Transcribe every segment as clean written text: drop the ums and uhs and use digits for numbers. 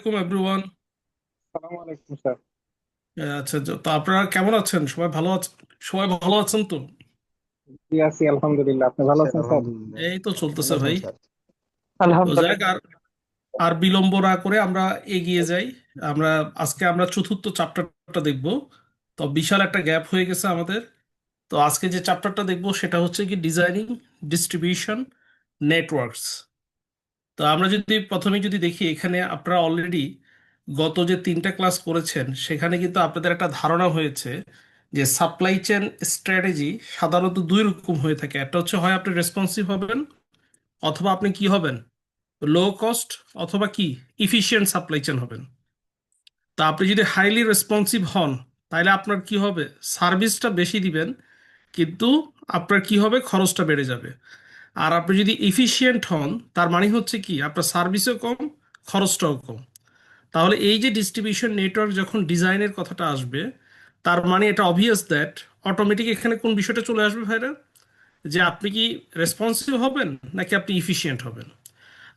আলাইকুম এভরিওয়ান। সালাম আলাইকুম স্যার। আচ্ছা, তো আপনারা কেমন আছেন? সবাই ভালো আছেন? সবাই ভালো আছেন তো? জি আছি আলহামদুলিল্লাহ, আপনি ভালো স্যার আছেন স্যার? আলহামদুলিল্লাহ। এই তো ভালো চলতেছে আছেন ভাই। স্যার? তো যাক, আলহামদুলিল্লাহ। আর আর বিলম্ব না করে আমরা এগিয়ে যাই। আমরা আজকে চতুর্থ চ্যাপ্টারটা দেখব। তো বিশাল একটা গ্যাপ হয়ে গেছে আমাদের। তো আজকে যে চ্যাপ্টারটা দেখব সেটা হচ্ছে কি ডিজাইনিং ডিস্ট্রিবিউশন নেটওয়ার্কস। তো আমরা যদি প্রথমে যদি দেখি, এখানে আপনারা অলরেডি গত যে তিনটা ক্লাস করেছেন সেখানে কিন্তু আপনাদের একটা ধারণা হয়েছে যে সাপ্লাই চেন স্ট্র্যাটেজি সাধারণত দুই রকম হয়ে থাকে। একটা হচ্ছে হয় আপনি রেসপন্সিভ হবেন, অথবা আপনি কি হবেন, লো কস্ট অথবা কি ইফিশিয়েন্ট সাপ্লাই চেন হবেন। তা আপনি যদি হাইলি রেসপন্সিভ হন, তাহলে আপনার কি হবে, সার্ভিসটা বেশি দিবেন, কিন্তু আপনার কি হবে, খরচটা বেড়ে যাবে। আর আপনি যদি এফিশিয়েন্ট হন, তার মানে হচ্ছে কি আপনার সার্ভিসও কম, খরচটাও কম। তাহলে এই যে ডিস্ট্রিবিউশন নেটওয়ার্ক যখন ডিজাইনের কথাটা আসবে, তার মানে এটা অবভিয়াস দ্যাট অটোমেটিক এখানে কোন বিষয়টা চলে আসবে ভাইরা, যে আপনি কি রেসপন্সিভ হবেন নাকি আপনি ইফিশিয়েন্ট হবেন।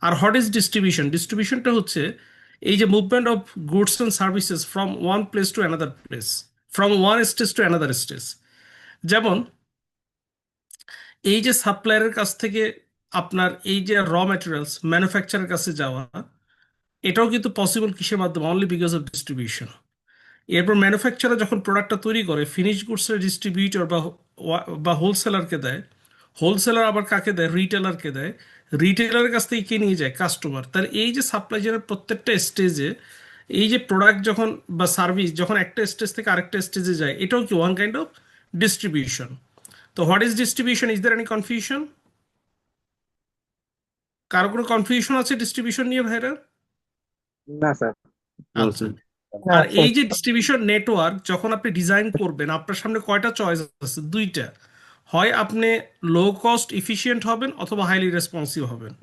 আর হোয়াট ইজ ডিস্ট্রিবিউশন? ডিস্ট্রিবিউশনটা হচ্ছে এই যে movement of goods and services from one place to another place, from one stage to another stage. যেমন এই যে সাপ্লায়ারের কাছ থেকে আপনার এই যে র ম্যাটেরিয়ালস ম্যানুফ্যাকচারের কাছে যাওয়া, এটাও কিন্তু পসিবল কিসের মাধ্যমে? Only because of distribution. এরপর ম্যানুফ্যাকচারার যখন প্রোডাক্টটা তৈরি করে ফিনিশ গুডসের ডিস্ট্রিবিউটর বা হোলসেলারকে দেয়, হোলসেলার আবার কাকে দেয়? রিটেলারকে দেয়। রিটেলারের কাছ থেকে কে নিয়ে যায়? কাস্টমার। তার এই যে সাপ্লাই চেনের প্রত্যেকটা স্টেজে এই যে প্রোডাক্ট যখন বা সার্ভিস যখন একটা স্টেজ থেকে আরেকটা স্টেজে যায়, এটাও কি ওয়ান কাইন্ড অফ ডিস্ট্রিবিউশন। তো what is distribution? Is there any confusion? কারো কোনো কনফিউশন আছে ডিস্ট্রিবিউশন নিয়ে ভাইরা? না স্যার। হুম আচ্ছা। হুম। না আর স্যার। এই যে ডিস্ট্রিবিউশন নেটওয়ার্ক যখন আপনি ডিজাইন করবেন, আপনার সামনে কয়টা চয়েস আছে? দুইটা। হয় আপনি লো কস্ট ইফিশিয়েন্ট হবেন, অথবা হাইলি রেসপন্সিভ হবেন।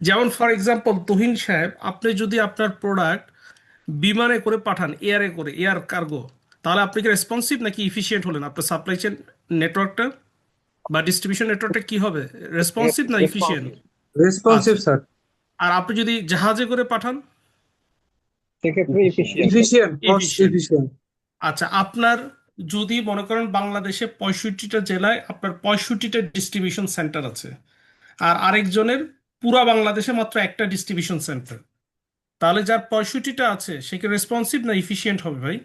যেমন ফর এক্সাম্পল তুহিন সাহেব, আপনি যদি আপনার প্রোডাক্ট বিমানে করে পাঠান, এয়ারে করে, এয়ার কার্গো, তাহলে আপনি কি রেসপন্সিভ নাকি ইফিশিয়েন্ট হলেন? আপনার সাপ্লাই চেন নেটওয়ার্কটা বা ডিস্ট্রিবিউশন নেটওয়ার্কটা কি হবে, রেসপন্সিভ না ইফিশিয়েন্ট? রেসপন্সিভ। রেসপন্সিভ আচ্ছা। স্যার। আর আপনি যদি জাহাজে করে পাঠান? সেক্ষেত্রে efficient efficient. Efficient cost efficient. Efficient. আচ্ছা, আপনার যদি মনে করেন বাংলাদেশে 65টা জেলায় আপনার 65টা ডিস্ট্রিবিউশন সেন্টার আছে, আর আরেকজনের পুরা বাংলাদেশে মাত্র একটা ডিস্ট্রিবিউশন সেন্টার, তাহলে যার 65টা আছে সে কি রেসপন্সিভ না ইফিশিয়েন্ট হবে ভাই?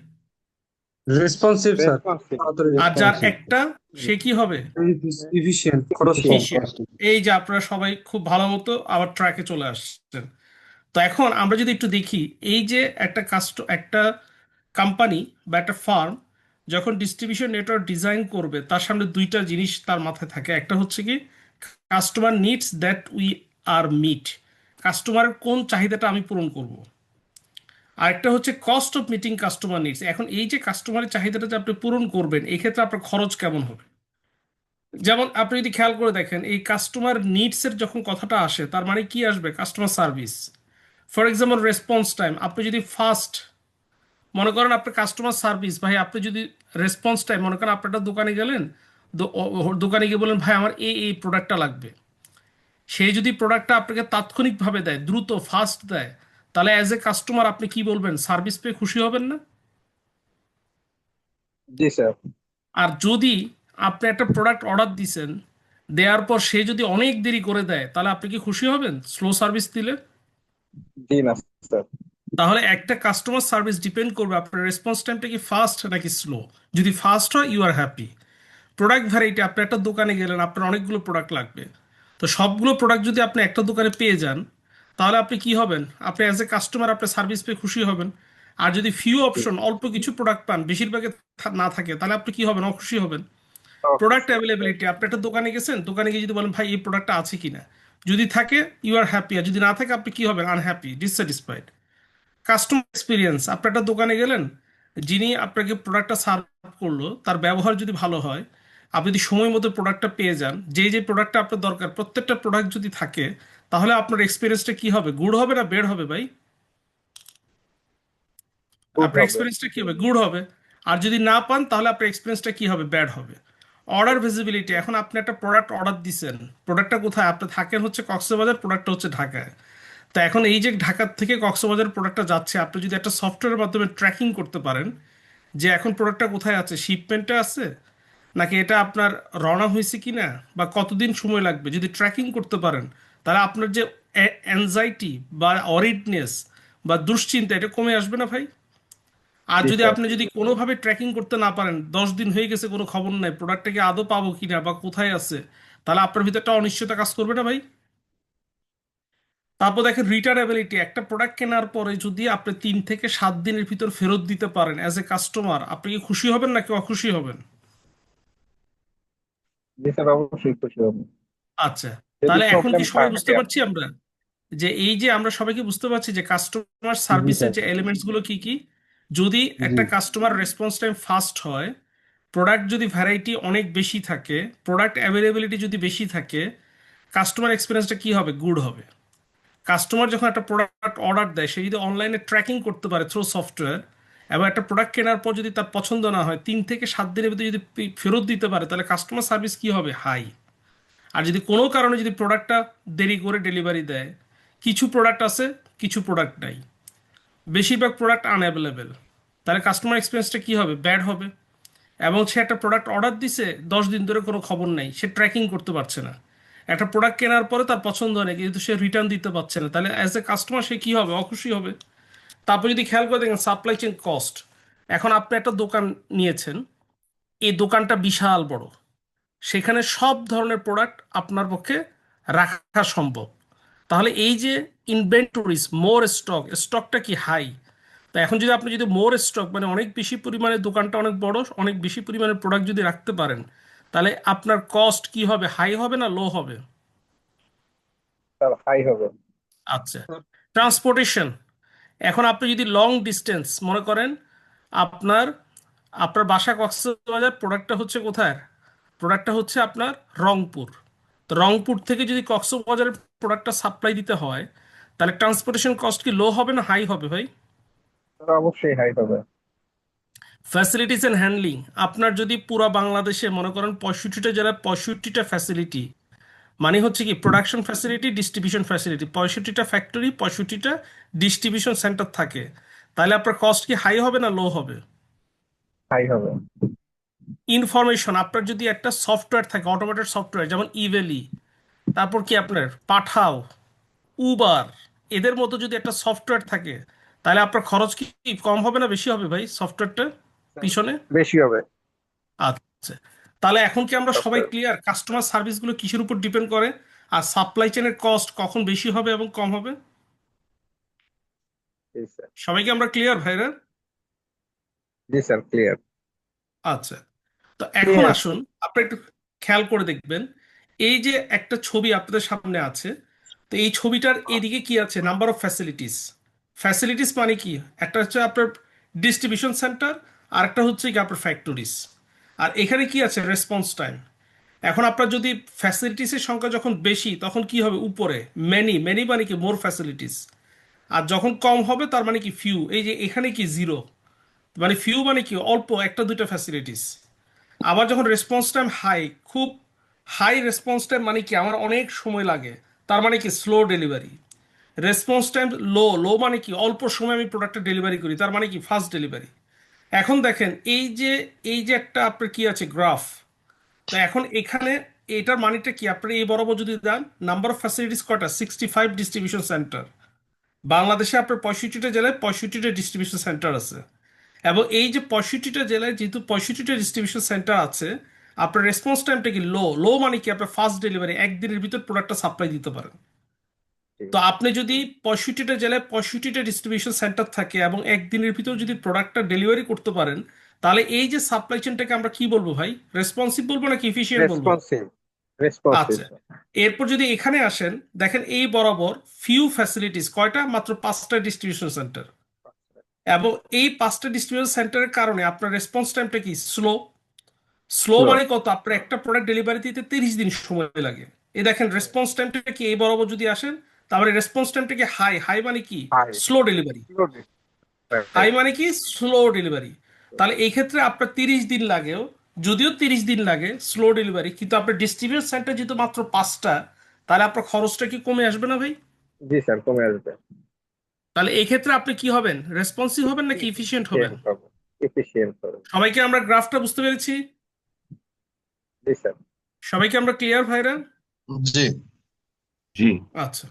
Responsive sir. রেসপন্সিভ। তাড়াতাড়ি আর যার রেসপন্সিভ। একটা, সে কি হবে? এফিশিয়েন্ট খরচ কম। এফিশিয়েন্ট। ইফিশিয়েন্ট। এই যে আপনারা সবাই খুব ভালো মতো আবার ট্র্যাকে চলে আসছেন। তো এখন আমরা যদি একটু দেখি, এই যে একটা কোম্পানি বা একটা ফার্ম যখন ডিস্ট্রিবিউশন নেটওয়ার্ক ডিজাইন করবে, তার সামনে দুইটা জিনিস তার মাথায় থাকে। একটা হচ্ছে কি customer needs that we are meet, কাস্টমারের কোন চাহিদাটা আমি পূরণ করব। আর একটা হচ্ছে cost of meeting customer needs. এখন এই যে কাস্টমারের চাহিদাটা যে আপনি পূরণ করবেন, এক্ষেত্রে আপনার খরচ কেমন হবে? যেমন আপনি যদি খেয়াল করে দেখেন, এই কাস্টমার নিডসের যখন কথাটা আসে, তার মানে কি আসবে? Customer service. For example response time, আপনি যদি ফাস্ট মনে করেন, আপনার কাস্টমার সার্ভিস ভাই, আপনি যদি রেসপন্স টাইম মনে করেন, আপনার একটা দোকানে গেলেন, দোকানে গিয়ে বলেন ভাই আমার এই প্রোডাক্টটা লাগবে, সেই যদি প্রোডাক্টটা আপনাকে তাৎক্ষণিকভাবে দেয়, দ্রুত ফাস্ট দেয়, তাহলে অ্যাজ এ কাস্টমার আপনি কি বলবেন? সার্ভিস পেয়ে খুশি হবেন না? জি স্যার। আর যদি আপনি একটা প্রোডাক্ট অর্ডার দিছেন, দেওয়ার পর সে যদি অনেক দেরি করে দেয়, তাহলে আপনি কি খুশি হবেন স্লো সার্ভিস দিলে? জি না স্যার। তাহলে একটা কাস্টমার সার্ভিস ডিপেন্ড করবে আপনার রেসপন্স টাইমটা কি ফাস্ট নাকি স্লো। যদি ফাস্ট হয়, you are happy. Product variety, আপনি একটা দোকানে গেলেন, আপনার অনেকগুলো প্রোডাক্ট লাগবে, তো সবগুলো প্রোডাক্ট যদি আপনি একটা দোকানে পেয়ে যান, তাহলে আপনি কি হবেন? আপনি অ্যাজ এ কাস্টমার আপনার সার্ভিস পেয়ে খুশি হবেন। আর যদি ফিউ অপশন, অল্প কিছু প্রোডাক্ট পান, বেশিরভাগে না থাকে, তাহলে আপনি কি হবেন? অখুশি হবেন। প্রোডাক্ট অবশ্যই। অ্যাভেলেবিলিটি, আপনি একটা দোকানে গেছেন, দোকানে গিয়ে যদি বলেন ভাই এই প্রোডাক্টটা আছে কিনা, যদি থাকে ইউ আর হ্যাপি, আর যদি না থাকে আপনি কি হবেন? Unhappy, dissatisfied. কাস্টমার এক্সপিরিয়েন্স, আপনি একটা দোকানে গেলেন, যিনি আপনাকে প্রোডাক্টটা সার্ভ করলো তার ব্যবহার যদি ভালো হয়, আপনি যদি সময় মতো প্রোডাক্টটা পেয়ে যান, যে যে প্রোডাক্টটা আপনার দরকার প্রত্যেকটা প্রোডাক্ট যদি থাকে, তাহলে আপনার এক্সপিরিয়েন্সটা কি হবে? গুড হবে না বেড হবে ভাই? গুড আপনার হবে। এক্সপিরিয়েন্সটা কি হবে? গুড হবে। আর যদি না পান, তাহলে আপনার এক্সপিরিয়েন্সটা কি হবে? ব্যাড হবে। অর্ডার ভিজিবিলিটি, এখন আপনি একটা প্রোডাক্ট অর্ডার দিচ্ছেন, প্রোডাক্টটা কোথায়? আপনি থাকেন হচ্ছে কক্সবাজার, প্রোডাক্টটা হচ্ছে ঢাকায়। তো এখন এই যে ঢাকা থেকে কক্সবাজার প্রোডাক্টটা যাচ্ছে, আপনি যদি একটা সফটওয়্যারের মাধ্যমে ট্র্যাকিং করতে পারেন যে এখন প্রোডাক্টটা কোথায় আছে, শিপমেন্টে আছে নাকি এটা আপনার রওনা হয়েছে কিনা বা কতদিন সময় লাগবে, যদি ট্র্যাকিং করতে পারেন তাহলে আপনার যে অ্যাংজাইটি বা অরিডনেস বা দুশ্চিন্তা এটা কমে আসবে না ভাই? আর জি যদি স্যার। আপনি যদি কোনোভাবে ট্র্যাকিং করতে না পারেন, 10 দিন হয়ে গেছে কোনো খবর নাই, প্রোডাক্টটা কি আদৌ পাবো কিনা বা কোথায় আছে, তাহলে আপনার ভিতরে একটা অনিশ্চয়তা কাজ করবে না ভাই? তারপর দেখেন রিটার্নেবিলিটি, একটা প্রোডাক্ট কেনার পরে যদি আপনি 3 থেকে 7 দিনের ভিতর ফেরত দিতে পারেন অ্যাজ এ কাস্টমার, আপনি কি খুশি হবেন নাকি অখুশি হবেন? জি স্যার, অবশ্যই খুশি হব। আচ্ছা, যদি তাহলে এখন প্রবলেম কি সবাই বুঝতে থাকে পারছি আমরা যে এই যে আমরা সবাইকে বুঝতে পারছি যে কাস্টমার জি সার্ভিসের স্যার। যে এলিমেন্টস গুলো কি কি? যদি জি একটা কাস্টমার রেসপন্স টাইম ফাস্ট হয়, প্রোডাক্ট যদি ভ্যারাইটি অনেক বেশি থাকে, প্রোডাক্ট অ্যাভেলেবিলিটি যদি বেশি থাকে, কাস্টমার এক্সপিরিয়েন্সটা কি হবে? গুড হবে। কাস্টমার যখন একটা প্রোডাক্ট অর্ডার দেয়, সে যদি অনলাইনে ট্র্যাকিং করতে পারে থ্রু সফটওয়্যার, এবং একটা প্রোডাক্ট কেনার পর যদি তার পছন্দ না হয়, 3 থেকে 7 দিনের ভিতরে যদি ফেরত দিতে পারে, তাহলে কাস্টমার সার্ভিস কি হবে? হাই। আর যদি কোনো কারণে যদি প্রোডাক্টটা দেরি করে ডেলিভারি দেয়, কিছু প্রোডাক্ট আছে, কিছু প্রোডাক্ট নাই, বেশিরভাগ প্রোডাক্ট আনঅ্যাভেলেবেল, তাহলে কাস্টমার এক্সপিরিয়েন্সটা কি হবে? ব্যাড হবে। এবং সে একটা প্রোডাক্ট অর্ডার দিছে, 10 দিন ধরে কোনো খবর নেই, সে ট্র্যাকিং করতে পারছে না, একটা প্রোডাক্ট কেনার পরে তার পছন্দ হয় না কিন্তু সে রিটার্ন দিতে পারছে না, তাহলে অ্যাজ এ কাস্টমার সে কি হবে? অখুশি হবে। তারপর যদি খেয়াল করে দেখেন সাপ্লাই চেইন কস্ট, এখন আপনি একটা দোকান নিয়েছেন, এই দোকানটা বিশাল বড়, সেখানে সব ধরনের প্রোডাক্ট আপনার পক্ষে রাখা সম্ভব। তাহলে এই যে ইনভেন্টরিজ মোর স্টক, স্টকটা কি হাই? তো এখন যদি আপনি যদি মোর স্টক মানে অনেক বেশি পরিমাণে, দোকানটা অনেক বড়, অনেক বেশি পরিমাণে প্রোডাক্ট যদি রাখতে পারেন, তাহলে আপনার কস্ট কি হবে? হাই হবে না লো হবে? স্যার, হাই হবে। আচ্ছা, ট্রান্সপোর্টেশন, এখন আপনি যদি লং ডিস্টেন্স মনে করেন, আপনার আপনার বাসা কক্সবাজার, প্রোডাক্টটা হচ্ছে কোথায়? প্রোডাক্টটা হচ্ছে আপনার রংপুর। তো রংপুর থেকে যদি কক্সবাজারের প্রোডাক্টটা সাপ্লাই দিতে হয়, তাহলে ট্রান্সপোর্টেশন কস্ট কি লো হবে না হাই হবে ভাই? স্যার, অবশ্যই হাই হবে। ফ্যাসিলিটিস অ্যান্ড হ্যান্ডলিং, আপনার যদি পুরো বাংলাদেশে মনে করেন 65টা জেলায় 65টা ফ্যাসিলিটি, মানে হচ্ছে কি প্রোডাকশন ফ্যাসিলিটি, ডিস্ট্রিবিউশন ফ্যাসিলিটি, 65টা ফ্যাক্টরি, 65টা ডিস্ট্রিবিউশন সেন্টার থাকে, তাহলে আপনার কস্ট কি হাই হবে না লো হবে? হাই হবে। ইনফরমেশন, আপনার যদি একটা সফটওয়্যার থাকে, অটোমেটেড সফটওয়্যার, যেমন ইভেলি, তারপর কি আপনার পাঠাও, উবার, এদের মতো যদি একটা সফটওয়্যার থাকে, তাহলে আপনার খরচ কি কম হবে না বেশি হবে ভাই সফটওয়্যারটা স্যার, পিছনে? বেশি হবে। আচ্ছা, তাহলে এখন কি আমরা সবাই সফটওয়্যার। ক্লিয়ার কাস্টমার সার্ভিসগুলো কিসের উপর ডিপেন্ড করে, আর সাপ্লাই চেনের কস্ট কখন বেশি হবে এবং কম হবে? জি স্যার। সবাইকে আমরা ক্লিয়ার ভাইরা? জি স্যার, ক্লিয়ার। আচ্ছা, তো এখন ক্লিয়ার। আসুন আপনি একটু খেয়াল করে দেখবেন, এই যে একটা ছবি আপনাদের সামনে আছে, তো এই ছবিটার এদিকে কি আছে? Number of facilities. ফ্যাসিলিটিস মানে কি? একটা হচ্ছে আপনার ডিস্ট্রিবিউশন সেন্টার, আর একটা হচ্ছে কি আপনার ফ্যাক্টরিজ। আর এখানে কি আছে? Response time. এখন আপনার যদি ফ্যাসিলিটিসের সংখ্যা যখন বেশি, তখন কি হবে? উপরে মেনি, মেনি মানে কি মোর ফ্যাসিলিটিস। আর যখন কম হবে তার মানে কি ফিউ, এই যে এখানে কি জিরো, মানে ফিউ মানে কি অল্প, একটা দুইটা ফ্যাসিলিটিস। আবার যখন রেসপন্স টাইম হাই, খুব হাই রেসপন্স টাইম মানে কি আমার অনেক সময় লাগে, তার মানে কি slow delivery. Response time low, low মানে কি অল্প সময় আমি প্রোডাক্টটা ডেলিভারি করি, তার মানে কি ফাস্ট ডেলিভারি। এখন দেখেন এই যে একটা আপনার কি আছে গ্রাফ, তো এখন এখানে এটার মানেটা কি? আপনার এই বরাবর যদি দেন, নাম্বার অফ ফ্যাসিলিটিস কয়টা? 65 ডিস্ট্রিবিউশন সেন্টার। বাংলাদেশে আপনার 65টা জেলায় 65টা ডিস্ট্রিবিউশন সেন্টার আছে। এবং এই যে 65টা জেলায় যেহেতু 65টা ডিস্ট্রিবিউশন সেন্টার আছে, আপনার রেসপন্স টাইমটা কি লো, লো মানে কি আপনার ফাস্ট ডেলিভারি, একদিনের ভিতর প্রোডাক্টটা সাপ্লাই দিতে পারেন। জি। তো আপনি যদি 65টা জেলায় 65টা ডিস্ট্রিবিউশন সেন্টার থাকে এবং একদিনের ভিতর যদি প্রোডাক্টটা ডেলিভারি করতে পারেন, তাহলে এই যে সাপ্লাই চেনটাকে আমরা কি বলবো ভাই? রেসপন্সিভ বলবো নাকি এফিশিয়েন্ট বলবো? রেসপন্সিভ। রেসপন্সিভ। আচ্ছা, এরপর যদি এখানে আসেন, দেখেন এই বরাবর ফিউ ফ্যাসিলিটিস কয়টা? মাত্র 5টা ডিস্ট্রিবিউশন সেন্টার। এবং এই 5টা ডিস্ট্রিবিউশন সেন্টারের কারণে আপনার রেসপন্স টাইমটা কি স্লো। Slow slow. মানে কত? আপনার একটা প্রোডাক্ট ডেলিভারি দিতে 30 দিন সময় লাগে। এই দেখেন রেসপন্স টাইমটা কি এই বরাবর যদি আসেন, তারপরে রেসপন্স টাইমটা কি হাই, হাই মানে কি high. Slow delivery, slow. High মানে কি স্লো ডেলিভারি। তাহলে এই ক্ষেত্রে আপনার 30 দিন লাগেও, যদিও 30 দিন লাগে স্লো ডেলিভারি, কিন্তু আপনার ডিস্ট্রিবিউশন সেন্টার যেহেতু মাত্র 5টা, তাহলে আপনার খরচটা কি কমে আসবে না ভাই? জি স্যার, কমে আসবে। তাহলে এই ক্ষেত্রে আপনি কি হবেন, রেসপন্সিভ হবেন নাকি ইফিশিয়েন্ট হবেন? এফিসিয়েন্ট হবে, এফিসিয়েন্ট হবে। সবাইকে আমরা গ্রাফটা বুঝতে পেরেছি? জি স্যার। সবাইকে আমরা ক্লিয়ার ভাইরা? জি জি। আচ্ছা,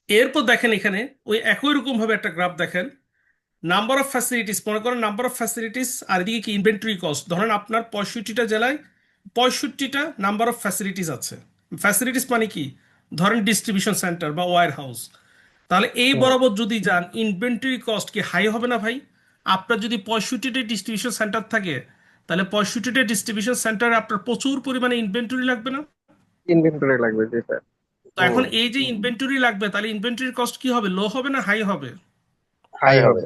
এরপর দেখেন এখানে ওই একই রকম ভাবে একটা গ্রাফ দেখেন। নাম্বার অফ ফ্যাসিলিটিস, মনে করেন নাম্বার অফ ফ্যাসিলিটিস আর এদিকে কি ইনভেন্টরি কস্ট। ধরেন আপনার 65টা জেলায় 65টা নাম্বার অফ ফ্যাসিলিটিস আছে। ফ্যাসিলিটিস মানে কি, ধরেন ডিস্ট্রিবিউশন সেন্টার বা ওয়্যার হাউস। তাহলে এই হুম। বরাবর যদি যান, ইনভেন্টরি কস্ট কি হাই হবে না ভাই? আপনার যদি 65টা ডিস্ট্রিবিউশন সেন্টার থাকে, তাহলে 65টা ডিস্ট্রিবিউশন সেন্টারে আপনার প্রচুর পরিমাণে ইনভেন্টরি লাগবে না? ইনভেন্টরি লাগবে, জি স্যার। তো এখন এই যে ইনভেন্টরি লাগবে, তাহলে ইনভেন্টরির কস্ট কি হবে, লো হবে না হাই হবে? হাই হবে।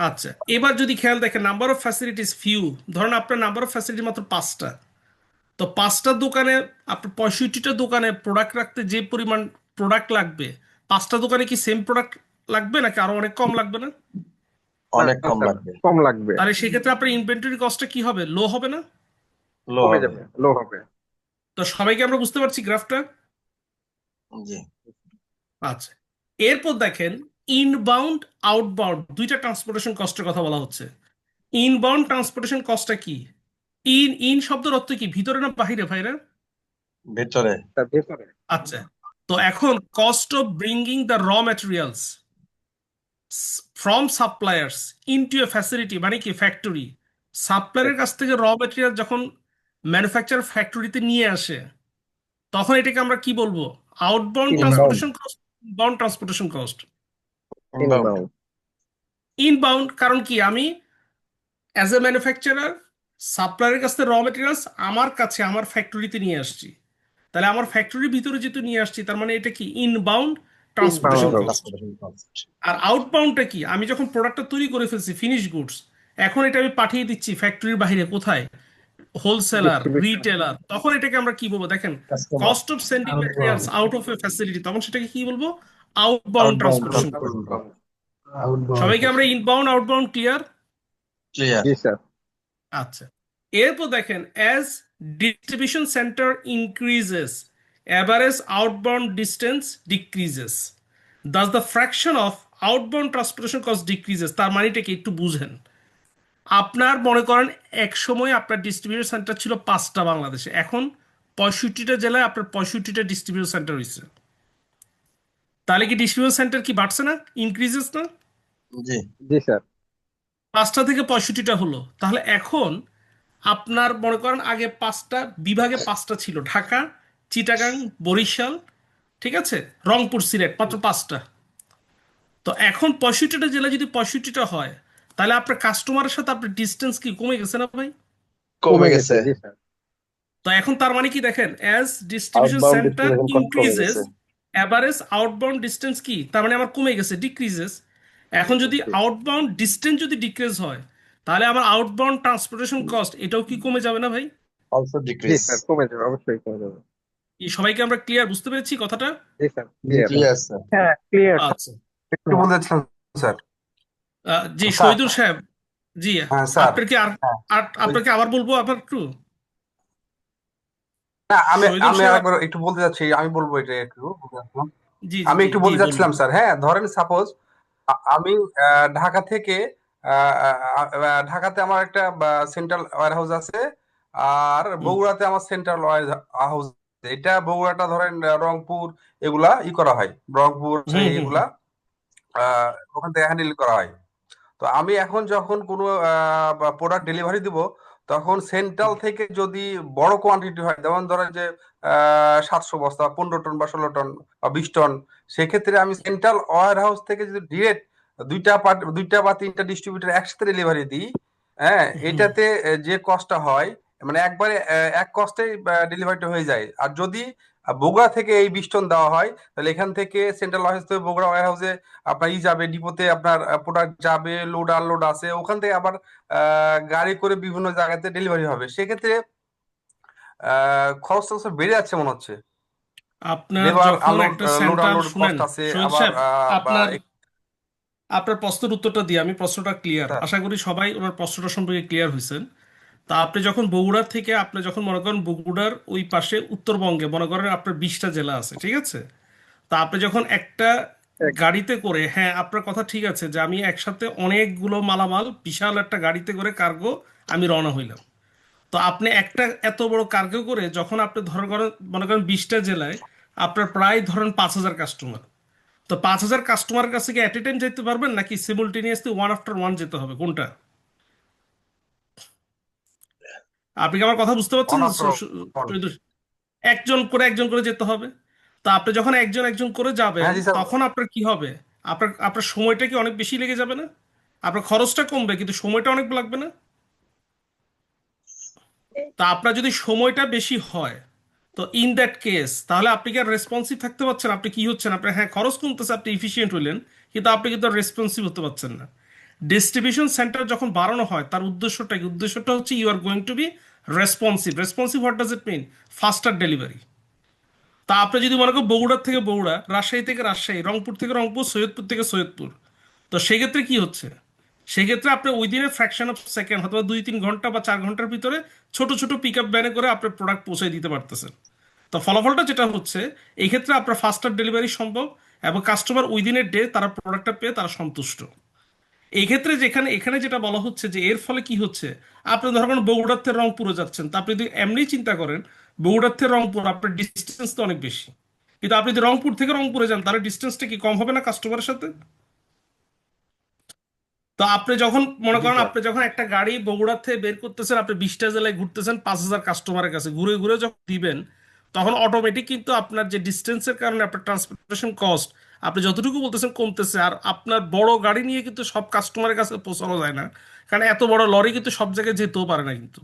আচ্ছা, এবার যদি খেয়াল দেখেন নাম্বার অফ ফ্যাসিলিটিস ফিউ, ধরেন আপনার নাম্বার অফ ফ্যাসিলিটি মাত্র 5টা। তো 5টা দোকানে, আপনার 65টা দোকানে প্রোডাক্ট রাখতে যে পরিমাণ প্রোডাক্ট লাগবে, 5টা দোকানে কি সেম প্রোডাক্ট লাগবে নাকি আরো অনেক কম লাগবে না? অনেক না কম স্যার, লাগবে, কম লাগবে। তাহলে সেক্ষেত্রে আপনার ইনভেন্টরি কস্টটা কি হবে, লো হবে না? লো কমে হবে। যাবে, লো হবে। তো সবাইকে আমরা বুঝতে পারছি গ্রাফটা? জি আচ্ছা, এরপর দেখেন ইনবাউন্ড আউটবাউন্ড দুইটা ট্রান্সপোর্টেশন কস্টের কথা বলা হচ্ছে। ইনবাউন্ড ট্রান্সপোর্টেশন কস্টটা কি? ইন শব্দের অর্থ কি, ভিতরে না বাহিরে ভাইরা? ভেতরে। তার ভেতরে। আচ্ছা, তো এখন কস্ট অফ ব্রিঙ্গিং দ্য র materials from suppliers into a facility, মানে কি ফ্যাক্টরি। সাপ্লায়ারের কাছ থেকে র ম্যাটেরিয়াল যখন ম্যানুফ্যাকচার ফ্যাক্টরিতে নিয়ে আসে, তখন এটাকে আমরা কি বলবো, outbound Inbound. Transportation cost, inbound transportation cost. Inbound. Inbound কারণ কি, আমি অ্যাজ এ ম্যানুফ্যাকচারার সাপ্লায়ারের কাছ থেকে র ম্যাটেরিয়ালস আমার কাছে আমার ফ্যাক্টরিতে নিয়ে আসছি। তাহলে আমার ফ্যাক্টরির ভিতরে যেহেতু নিয়ে আসছি, তার মানে এটা কি ইনবাউন্ড ট্রান্সপোর্টেশন Inbound. কস্ট। আর আউটবাউন্ডটা কি, আমি যখন প্রোডাক্টটা তৈরি করে ফেলছি ফিনিশ গুডস, এখন এটা আমি পাঠিয়ে দিচ্ছি ফ্যাক্টরির বাইরে, কোথায়, হোলসেলার, Distribution. রিটেলার, তখন এটাকে আমরা কি বলবো দেখেন, Customer. Cost of sending materials out of A facility, তখন সেটাকে কি বলবো, আউটবাউন্ড ট্রান্সপোর্টেশন। সবাইকে আমরা ইনবাউন্ড আউটবাউন্ড ক্লিয়ার? ক্লিয়ার। জি স্যার। আচ্ছা, এরপর দেখেন as distribution centre increases average outbound distance decreases, Das the fraction of outbound transportation cost decreases. তার মানেটাকে একটু বুঝেন। আপনার মনে করেন এক সময় আপনার ডিস্ট্রিবিউশন সেন্টার ছিল 5টা বাংলাদেশে, এখন 65টা জেলায় আপনার 65টা ডিস্ট্রিবিউশন সেন্টার হয়েছে। তাহলে কি ডিস্ট্রিবিউশন সেন্টার কি বাড়ছে না, ইনক্রিজেস না? জি জি স্যার। 5টা থেকে 65টা হলো। তাহলে এখন আপনার মনে করেন আগে 5টা বিভাগে 5টা ছিল, ঢাকা, চিটাগাং, বরিশাল, ঠিক আছে, রংপুর, সিলেট, মাত্র 5টা। তো এখন 65টা জেলা যদি 65টা হয়, তাহলে আপনার কাস্টমারের সাথে আপনার ডিস্টেন্স কি কমে গেছে না ভাই? কমে গেছে। জি স্যার। তো এখন তার মানে কি দেখেন, as distribution Outbound centre distribution cost কমে ইনক্রিজেস গেছে। অ্যাভারেজ আউটবাউন্ড ডিস্টেন্স কি, তার মানে আমার কমে গেছে, ডিক্রিজেস। এখন যদি আউটবাউন্ড ডিস্টেন্স যদি ডিক্রিজ হয়, তাহলে আমার আউটবাউন্ড ট্রান্সপোর্টেশন কস্ট এটাও কি কমে যাবে না ভাই? অলসো জি ডিক্রিজ। স্যার, কমে যাবে, অবশ্যই কমে যাবে। এই সবাইকে আমরা ক্লিয়ার বুঝতে পেরেছি কথাটা? জি স্যার, ক্লিয়ার। Clear sir. হ্যাঁ ক্লিয়ার আচ্ছা, একটু বলতে চাচ্ছিলাম স্যার জি স্যার। শহীদুল সাহেব, জি হ্যাঁ স্যার। আপনার কি আর হ্যাঁ। আপনাকে আবার বলবো আবার একটু, না আমি শহীদুল আমি সাহেব, আরেকবার একটু বলতে চাচ্ছি, আমি বলবো এটা একটু জি জি আমি জি একটু জি বলতে বলুন। চাচ্ছিলাম স্যার। হ্যাঁ ধরেন সাপোজ আমি ঢাকা থেকে ঢাকাতে আমার একটা সেন্ট্রাল ওয়্যার হাউস আছে, আর বগুড়াতে আমার সেন্ট্রাল ওয়্যার হাউস। এটা বগুড়াটা ধরেন রংপুর এগুলা করা হয়, রংপুর হুম হুম এগুলা ওখান থেকে হ্যান্ডেল করা হয়। তো আমি এখন যখন কোনো প্রোডাক্ট ডেলিভারি দিব, তখন সেন্ট্রাল থেকে যদি বড় কোয়ান্টিটি হয়, যেমন ধরেন যে 700 বস্তা, 15 টন বা 16 টন বা 20 টন, সেক্ষেত্রে আমি সেন্ট্রাল ওয়্যার হাউস থেকে যদি ডিরেক্ট দুইটা বা তিনটা ডিস্ট্রিবিউটর একসাথে ডেলিভারি দিই, হ্যাঁ এটাতে যে কষ্টটা হয়, মানে একবারে এক কস্টে ডেলিভারিটা হয়ে যায়। আর যদি বগুড়া থেকে এই 20 টন দেওয়া হয়, তাহলে এখান থেকে সেন্ট্রাল ওয়্যার হাউস থেকে বগুড়া ওয়্যার হাউসে আপনার যাবে, ডিপোতে আপনার প্রোডাক্ট যাবে, লোড আনলোড আছে, ওখান থেকে আবার গাড়ি করে বিভিন্ন জায়গাতে ডেলিভারি হবে। সেক্ষেত্রে খরচটা তো বেড়ে যাচ্ছে মনে হচ্ছে। আপনার লেবার যখন আনলোড, একটা লোড সেন্টার, আনলোড শুনেন কস্ট আছে শহীদ আবার সাহেব, আপনার আপনার প্রশ্নের উত্তরটা দিয়ে আমি প্রশ্নটা ক্লিয়ার, স্যার। আশা করি সবাই ওনার প্রশ্নটা সম্পর্কে ক্লিয়ার হয়েছেন। তা আপনি যখন বগুড়ার থেকে, আপনি যখন মনে করেন বগুড়ার ওই পাশে উত্তরবঙ্গে মনে করেন আপনার 20টা জেলা আছে, ঠিক আছে, তা আপনি যখন একটা এক গাড়িতে করে, হ্যাঁ আপনার কথা ঠিক আছে যে আমি একসাথে অনেকগুলো মালামাল বিশাল একটা গাড়িতে করে কার্গো আমি রওনা হইলাম। তো আপনি একটা এত বড় কার্গো করে যখন আপনি মনে করেন 20টা জেলায় আপনার প্রায় ধরেন 5,000 কাস্টমার। তো 5,000 কাস্টমারের কাছে কি এট এ টাইম যেতে পারবেন নাকি সিমুলটেনিয়াসলি ওয়ান আফটার ওয়ান যেতে হবে, কোনটা? আপনি কি আমার কথা বুঝতে পারছেন? One after one. একজন করে যেতে হবে। তা আপনি যখন একজন একজন করে যাবেন হ্যাঁ জি স্যার। তখন আপনার কি হবে? আপনার আপনার সময়টা কি অনেক বেশি লেগে যাবে না? আপনার খরচটা কমবে কিন্তু সময়টা অনেক লাগবে না? তা আপনার যদি সময়টা বেশি হয়, তো ইন দ্যাট কেস তাহলে আপনি কি আর রেসপন্সিভ থাকতে পারছেন? আপনি কি হচ্ছেন, আপনার হ্যাঁ খরচ কমতেছে, আপনি ইফিসিয়েন্ট হইলেন, কিন্তু আপনি কিন্তু আর রেসপন্সিভ হতে পারছেন না। ডিস্ট্রিবিউশন সেন্টার যখন বাড়ানো হয় তার উদ্দেশ্যটা কি? উদ্দেশ্যটা হচ্ছে you are going to be responsive. Responsive what does it mean? Faster delivery. তা আপনি যদি মনে করেন বগুড়ার থেকে বগুড়া, রাজশাহী থেকে রাজশাহী, রংপুর থেকে রংপুর, সৈয়দপুর থেকে সৈয়দপুর, তো সেক্ষেত্রে কি হচ্ছে? সেক্ষেত্রে আপনি ওই দিনে ফ্র্যাকশন অফ সেকেন্ড অথবা 2-3 ঘন্টা বা 4 ঘন্টার ভিতরে ছোট ছোট পিক আপ ভ্যানে করে আপনার প্রোডাক্ট পৌঁছে দিতে পারতেছেন। তো ফলাফলটা যেটা হচ্ছে, এই ক্ষেত্রে আপনার ফাস্টার ডেলিভারি সম্ভব এবং কাস্টমার ওই দিনের ডে তারা প্রোডাক্টটা পেয়ে তারা সন্তুষ্ট। এই ক্ষেত্রে এখানে যেটা বলা হচ্ছে যে এর ফলে কি হচ্ছে, আপনি ধরেন বগুড়ার থেকে রংপুরে যাচ্ছেন, তা আপনি যদি এমনি চিন্তা করেন বগুড়ার থেকে রংপুর আপনার ডিস্টেন্স তো অনেক বেশি, কিন্তু আপনি যদি রংপুর থেকে রংপুরে যান তাহলে ডিস্টেন্সটা কি কম হবে না কাস্টমারের সাথে? তো আপনি যখন মনে জি করেন স্যার। আপনি যখন একটা গাড়ি বগুড়া থেকে বের করতেছেন, আপনি 20টা জেলায় ঘুরতেছেন, 5,000 কাস্টমারের কাছে ঘুরে ঘুরে যখন দিবেন, তখন অটোমেটিক কিন্তু আপনার যে ডিস্টেন্সের কারণে আপনার ট্রান্সপোর্টেশন কস্ট আপনি যতটুকু বলতেছেন কমতেছে। আর আপনার বড় গাড়ি নিয়ে কিন্তু সব কাস্টমারের কাছে পৌঁছানো যায় না, কারণ এত বড় লরি কিন্তু সব জায়গায় যেতেও পারে না কিন্তু।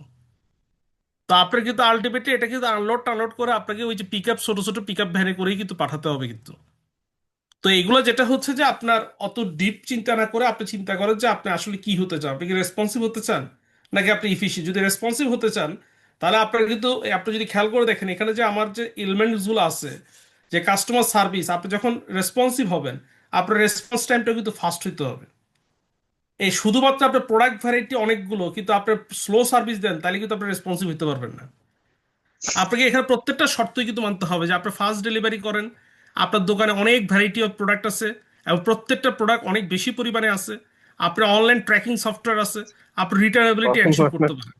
তো আপনার কিন্তু আলটিমেটলি এটা কিন্তু আনলোড টানলোড করে আপনাকে ওই যে পিক আপ, ছোট ছোট পিক আপ ভ্যানে করেই কিন্তু পাঠাতে হবে কিন্তু। তো এগুলো যেটা হচ্ছে যে আপনার অত ডিপ চিন্তা না করে আপনি চিন্তা করেন যে আপনি আসলে কি হতে চান। আপনি কি রেসপন্সিভ হতে চান নাকি আপনি ইফিশিয়েন্ট? যদি রেসপন্সিভ হতে চান তাহলে আপনার কিন্তু, আপনি যদি খেয়াল করে দেখেন এখানে যে আমার যে এলিমেন্টসগুলো আছে, যে কাস্টমার সার্ভিস, আপনি যখন রেসপন্সিভ হবেন আপনার রেসপন্স টাইমটা কিন্তু ফাস্ট হইতে হবে। এই শুধুমাত্র আপনার প্রোডাক্ট ভ্যারাইটি অনেকগুলো কিন্তু আপনার স্লো সার্ভিস দেন তাহলে কিন্তু আপনি রেসপন্সিভ হতে পারবেন না। আপনাকে এখানে প্রত্যেকটা শর্তই কিন্তু মানতে হবে যে আপনি ফাস্ট ডেলিভারি করেন, আপনার দোকানে অনেক ভ্যারাইটি অফ প্রোডাক্ট আছে এবং প্রত্যেকটা প্রোডাক্ট অনেক বেশি পরিমাণে আছে, আপনার অনলাইন ট্র্যাকিং সফটওয়্যার আছে, আপনি রিটার্নেবিলিটি তখন এনশিওর আপনার করতে পারেন।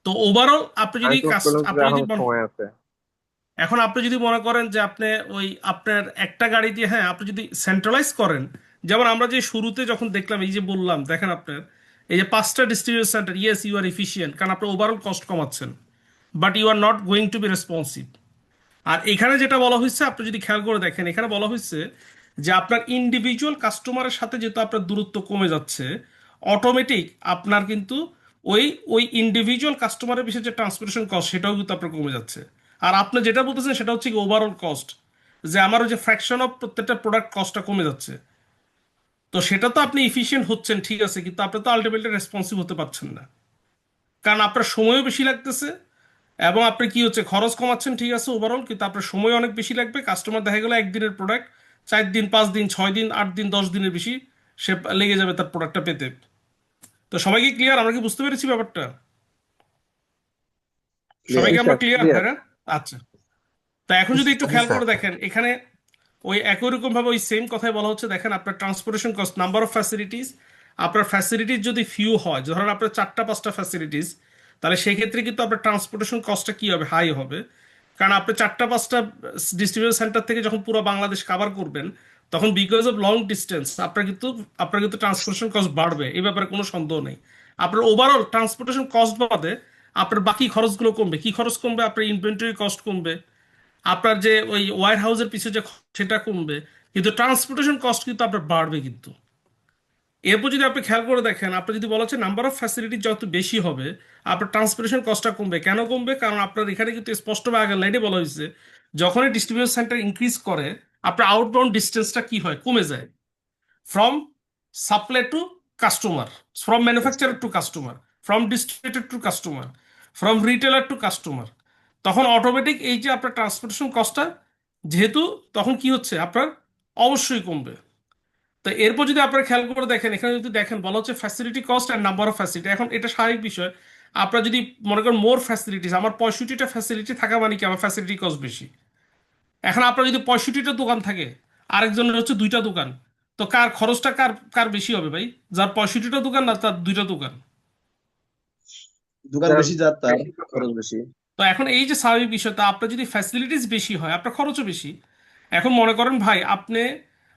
তো ওভারঅল আপনি যদি আমি তো বললাম যে আপনি যদি এখন সময় আছে। এখন আপনি যদি মনে করেন যে আপনি ওই আপনার একটা গাড়ি দিয়ে, হ্যাঁ আপনি যদি সেন্ট্রালাইজ করেন, যেমন আমরা যে শুরুতে যখন দেখলাম, এই যে বললাম দেখেন আপনার এই যে 5টা distribution center, yes you are efficient কারণ আপনি ওভারঅল কস্ট কমাচ্ছেন, but you are not going to be responsive. আর এখানে যেটা বলা হয়েছে আপনি যদি খেয়াল করে দেখেন, এখানে বলা হয়েছে যে আপনার ইন্ডিভিজুয়াল কাস্টমারের সাথে যেহেতু আপনার দূরত্ব কমে যাচ্ছে, অটোমেটিক আপনার কিন্তু ওই ওই ইন্ডিভিজুয়াল কাস্টমারের পিছনে যে ট্রান্সপোর্টেশন কস্ট সেটাও কিন্তু আপনার কমে যাচ্ছে। আর আপনি যেটা বলতেছেন সেটা হচ্ছে কি ওভারঅল কস্ট, যে আমার ওই যে ফ্র্যাকশন অফ প্রত্যেকটা প্রোডাক্ট কস্টটা কমে যাচ্ছে। তো সেটা তো আপনি ইফিশিয়েন্ট হচ্ছেন ঠিক আছে, কিন্তু আপনি তো আলটিমেটলি রেসপন্সিভ হতে পারছেন না, কারণ আপনার সময়ও বেশি লাগতেছে এবং আপনি কি হচ্ছে খরচ কমাচ্ছেন ঠিক আছে ওভারঅল, কিন্তু আপনার সময় অনেক বেশি লাগবে। কাস্টমার দেখা গেলো একদিনের প্রোডাক্ট 4 দিন, 5 দিন, 6 দিন, 8 দিন, 10 দিনের বেশি সে লেগে যাবে তার প্রোডাক্টটা পেতে। তো সবাই কি ক্লিয়ার? আমরা কি বুঝতে পেরেছি ব্যাপারটা? ক্লিয়ার সবাইকে আমরা স্যার, ক্লিয়ার ক্লিয়ার। ভাইরা? আচ্ছা। তা এখন যদি একটু জি খেয়াল স্যার। করে দেখেন এখানে ওই একই রকম ভাবে ওই সেম কথাই বলা হচ্ছে। দেখেন আপনার transportation cost, number of facilities, আপনার ফ্যাসিলিটিস যদি ফিউ হয়, ধরেন আপনার 4টা 5টা ফ্যাসিলিটিস, তাহলে সেই ক্ষেত্রে কিন্তু আপনার ট্রান্সপোর্টেশন কস্টটা কি হবে? হাই হবে। কারণ আপনি 4টা 5টা ডিস্ট্রিবিউশন সেন্টার থেকে যখন পুরো বাংলাদেশ কভার করবেন, তখন বিকজ অফ লং ডিস্টেন্স আপনার কিন্তু ট্রান্সপোর্টেশন কস্ট বাড়বে, এই ব্যাপারে কোনো সন্দেহ নেই। আপনার ওভারঅল ট্রান্সপোর্টেশন কস্ট বাদে আপনার বাকি খরচগুলো কমবে। কি খরচ কমবে? আপনার ইনভেন্টরি কস্ট কমবে, আপনার যে ওই ওয়্যার হাউসের পিছনে যে সেটা কমবে, কিন্তু ট্রান্সপোর্টেশন কস্ট কিন্তু আপনার বাড়বে কিন্তু। এরপর যদি আপনি খেয়াল করে দেখেন, আপনি যদি বলা হচ্ছে নাম্বার অফ ফ্যাসিলিটি যত বেশি হবে আপনার ট্রান্সপোর্টেশন কস্টটা কমবে। কেন কমবে? কারণ আপনার এখানে কিন্তু স্পষ্টভাবে আগের লাইনে বলা হয়েছে যখনই ডিস্ট্রিবিউশন সেন্টার ইনক্রিজ করে আপনার আউটবাউন্ড ডিস্টেন্সটা কি হয়? কমে যায়। From supply to customer, from manufacturer to customer, from distributor to customer, from retailer to customer, তখন অটোমেটিক এই যে আপনার ট্রান্সপোর্টেশন কস্টটা যেহেতু, তখন কি হচ্ছে আপনার অবশ্যই কমবে। তো এরপর যদি আপনারা খেয়াল করে দেখেন, এখানে যদি দেখেন বলা হচ্ছে facility cost and number of facility. এখন এটা স্বাভাবিক বিষয়, আপনারা যদি মনে করেন মোর ফ্যাসিলিটিস, আমার 65টা ফ্যাসিলিটি থাকা মানে কি আমার ফ্যাসিলিটি কস্ট বেশি। এখন আপনার যদি 65টা দোকান থাকে, আরেকজনের হচ্ছে 2টা দোকান, তো কার খরচটা কার কার বেশি হবে ভাই? যার 65টা দোকান না তার 2টা দোকান? দোকান যার বেশি যার তার বেশি খরচ বেশি। তো এখন এই যে স্বাভাবিক বিষয়টা, আপনার যদি ফ্যাসিলিটিস বেশি হয় আপনার খরচও বেশি। এখন মনে করেন ভাই, আপনি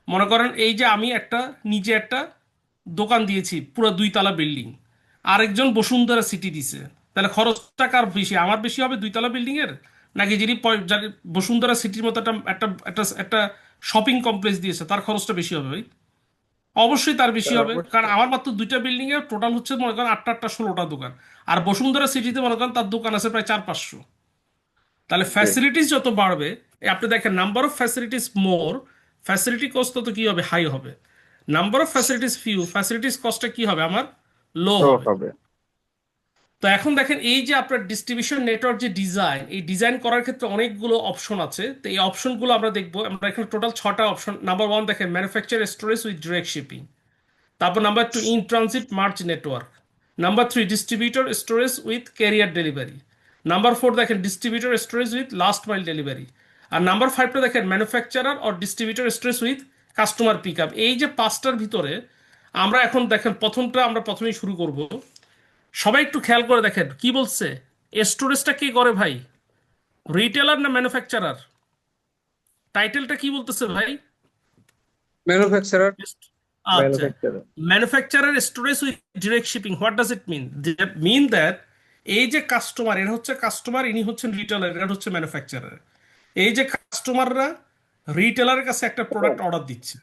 মনে করেন এই যে আমি নিজে একটা দোকান দিয়েছি পুরো 2 তলা বিল্ডিং, আরেকজন বসুন্ধরা সিটি দিছে, তাহলে খরচটা কার বেশি? আমার বেশি হবে 2 তলা বিল্ডিং এর, নাকি যার বসুন্ধরা সিটির মতো একটা একটা একটা একটা শপিং কমপ্লেক্স দিয়েছে তার খরচটা বেশি হবে ভাই? অবশ্যই তার বেশি হবে, কারণ আমার মাত্র 2টা বিল্ডিং এর টোটাল হচ্ছে মনে করেন 8টা 8টা 16টা দোকান, আর বসুন্ধরা সিটিতে মনে করেন তার দোকান আছে প্রায় 400-500। তাহলে ফ্যাসিলিটিস যত বাড়বে, আপনি দেখেন number of facilities more, facility cost তত কি হবে? হাই হবে। Number of facilities few, facilities কস্টটা কি হবে আমার? লো লো হবে। হবে। তো এখন দেখেন এই যে আপনার ডিস্ট্রিবিউশন নেটওয়ার্ক যে ডিজাইন, এই ডিজাইন করার ক্ষেত্রে অনেকগুলো অপশন আছে। তো এই অপশনগুলো আমরা দেখবো। আমরা এখানে টোটাল 6টা অপশন। নাম্বার 1 দেখেন manufacture storage with direct shipping. তারপর number 2 in transit merge network. Number 3 distributor storage with carrier delivery. Number 4 দেখেন distributor storage with last mile delivery. আর নাম্বার 5টা দেখেন manufacturer or distributor storage with customer pick up. এই যে 5টার ভিতরে আমরা এখন দেখেন আমরা প্রথমেই শুরু করব। সবাই একটু খেয়াল করে দেখেন কি বলছে। স্টোরেজটা কে করে ভাই? রিটেলার না ম্যানুফ্যাকচারার? টাইটেলটা কি বলতেছে ভাই? ম্যানুফ্যাকচারার। আচ্ছা, manufacturer. Manufacturer storage with direct shipping, what does it mean? Mean that এই যে কাস্টমার, এরা হচ্ছে কাস্টমার, ইনি হচ্ছেন রিটেলার, এরা হচ্ছে ম্যানুফ্যাকচারার। এই যে কাস্টমাররা রিটেলারের কাছে একটা প্রোডাক্ট অর্ডার দিচ্ছে,